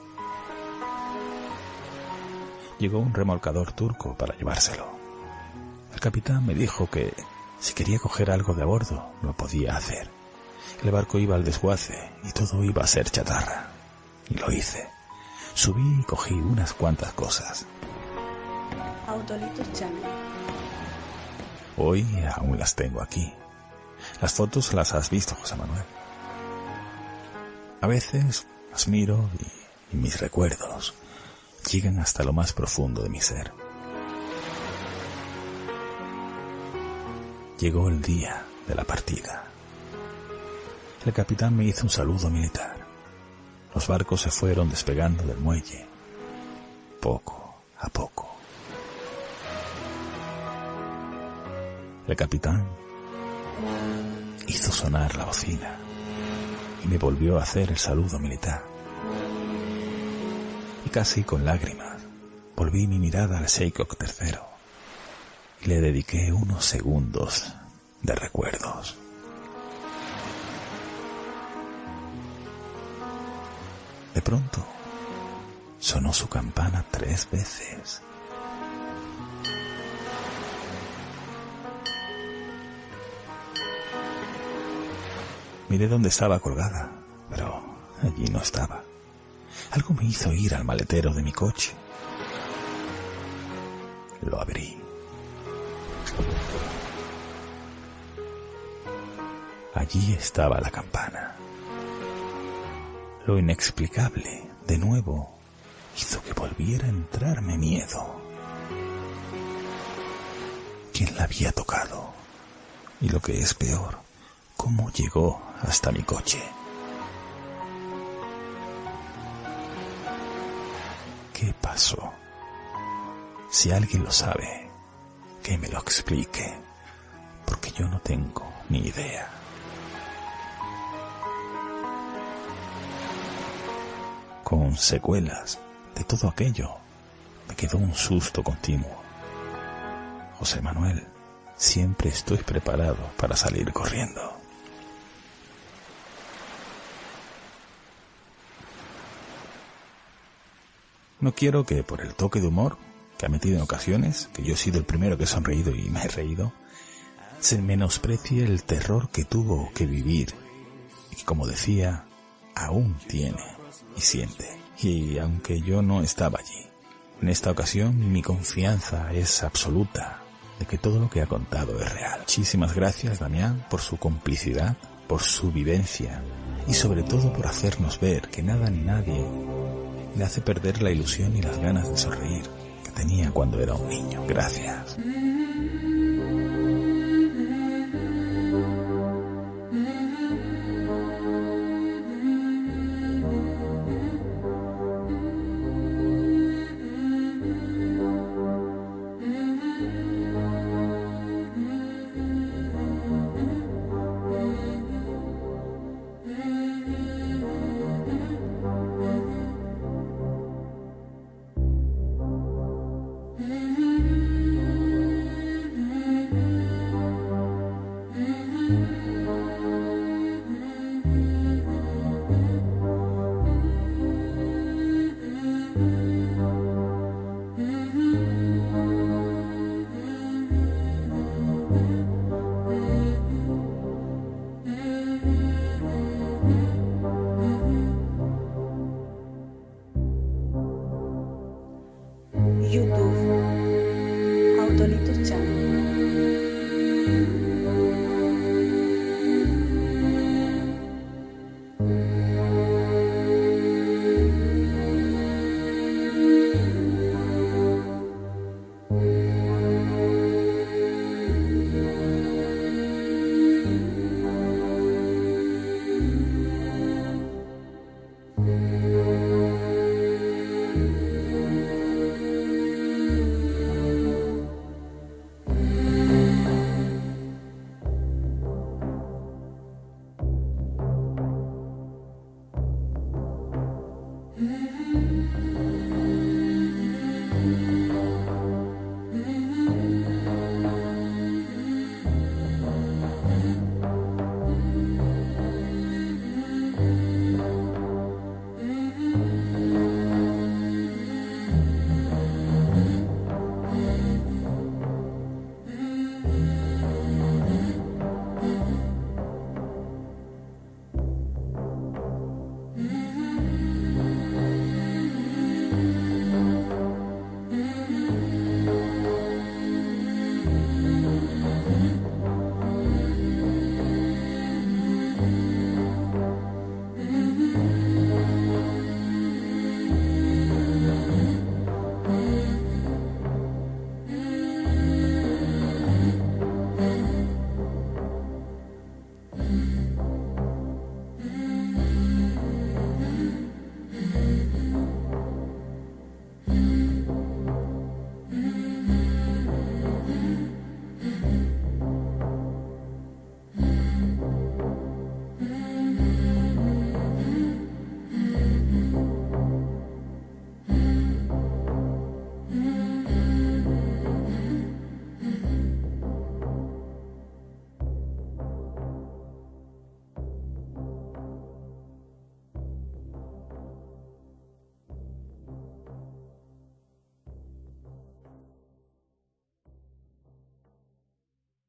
Llegó un remolcador turco para llevárselo. El capitán me dijo que si quería coger algo de a bordo, lo podía hacer. El barco iba al desguace y todo iba a ser chatarra. Y lo hice. Subí y cogí unas cuantas cosas. Autolitos Channel. Hoy aún las tengo aquí. Las fotos las has visto, José Manuel. A veces las miro y mis recuerdos llegan hasta lo más profundo de mi ser. Llegó el día de la partida. El capitán me hizo un saludo militar. Los barcos se fueron despegando del muelle, poco a poco. El capitán hizo sonar la bocina y me volvió a hacer el saludo militar. Y casi con lágrimas volví mi mirada al Sheikok III y le dediqué unos segundos de recuerdos. De pronto sonó su campana 3 veces. Miré dónde estaba colgada, pero allí no estaba. Algo me hizo ir al maletero de mi coche. Lo abrí. Allí estaba la campana. Lo inexplicable, de nuevo, hizo que volviera a entrarme miedo. ¿Quién la había tocado? Y lo que es peor, ¿cómo llegó hasta mi coche? ¿Qué pasó? Si alguien lo sabe, que me lo explique, porque yo no tengo ni idea. Con secuelas de todo aquello, me quedó un susto continuo. José Manuel, siempre estoy preparado para salir corriendo. No quiero que por el toque de humor que ha metido en ocasiones, que yo he sido el primero que he sonreído y me he reído, se menosprecie el terror que tuvo que vivir y que, como decía, aún tiene y siente. Y aunque yo no estaba allí, en esta ocasión mi confianza es absoluta de que todo lo que ha contado es real. Muchísimas gracias, Damián, por su complicidad, por su vivencia y sobre todo por hacernos ver que nada ni nadie le hace perder la ilusión y las ganas de sonreír que tenía cuando era un niño. Gracias.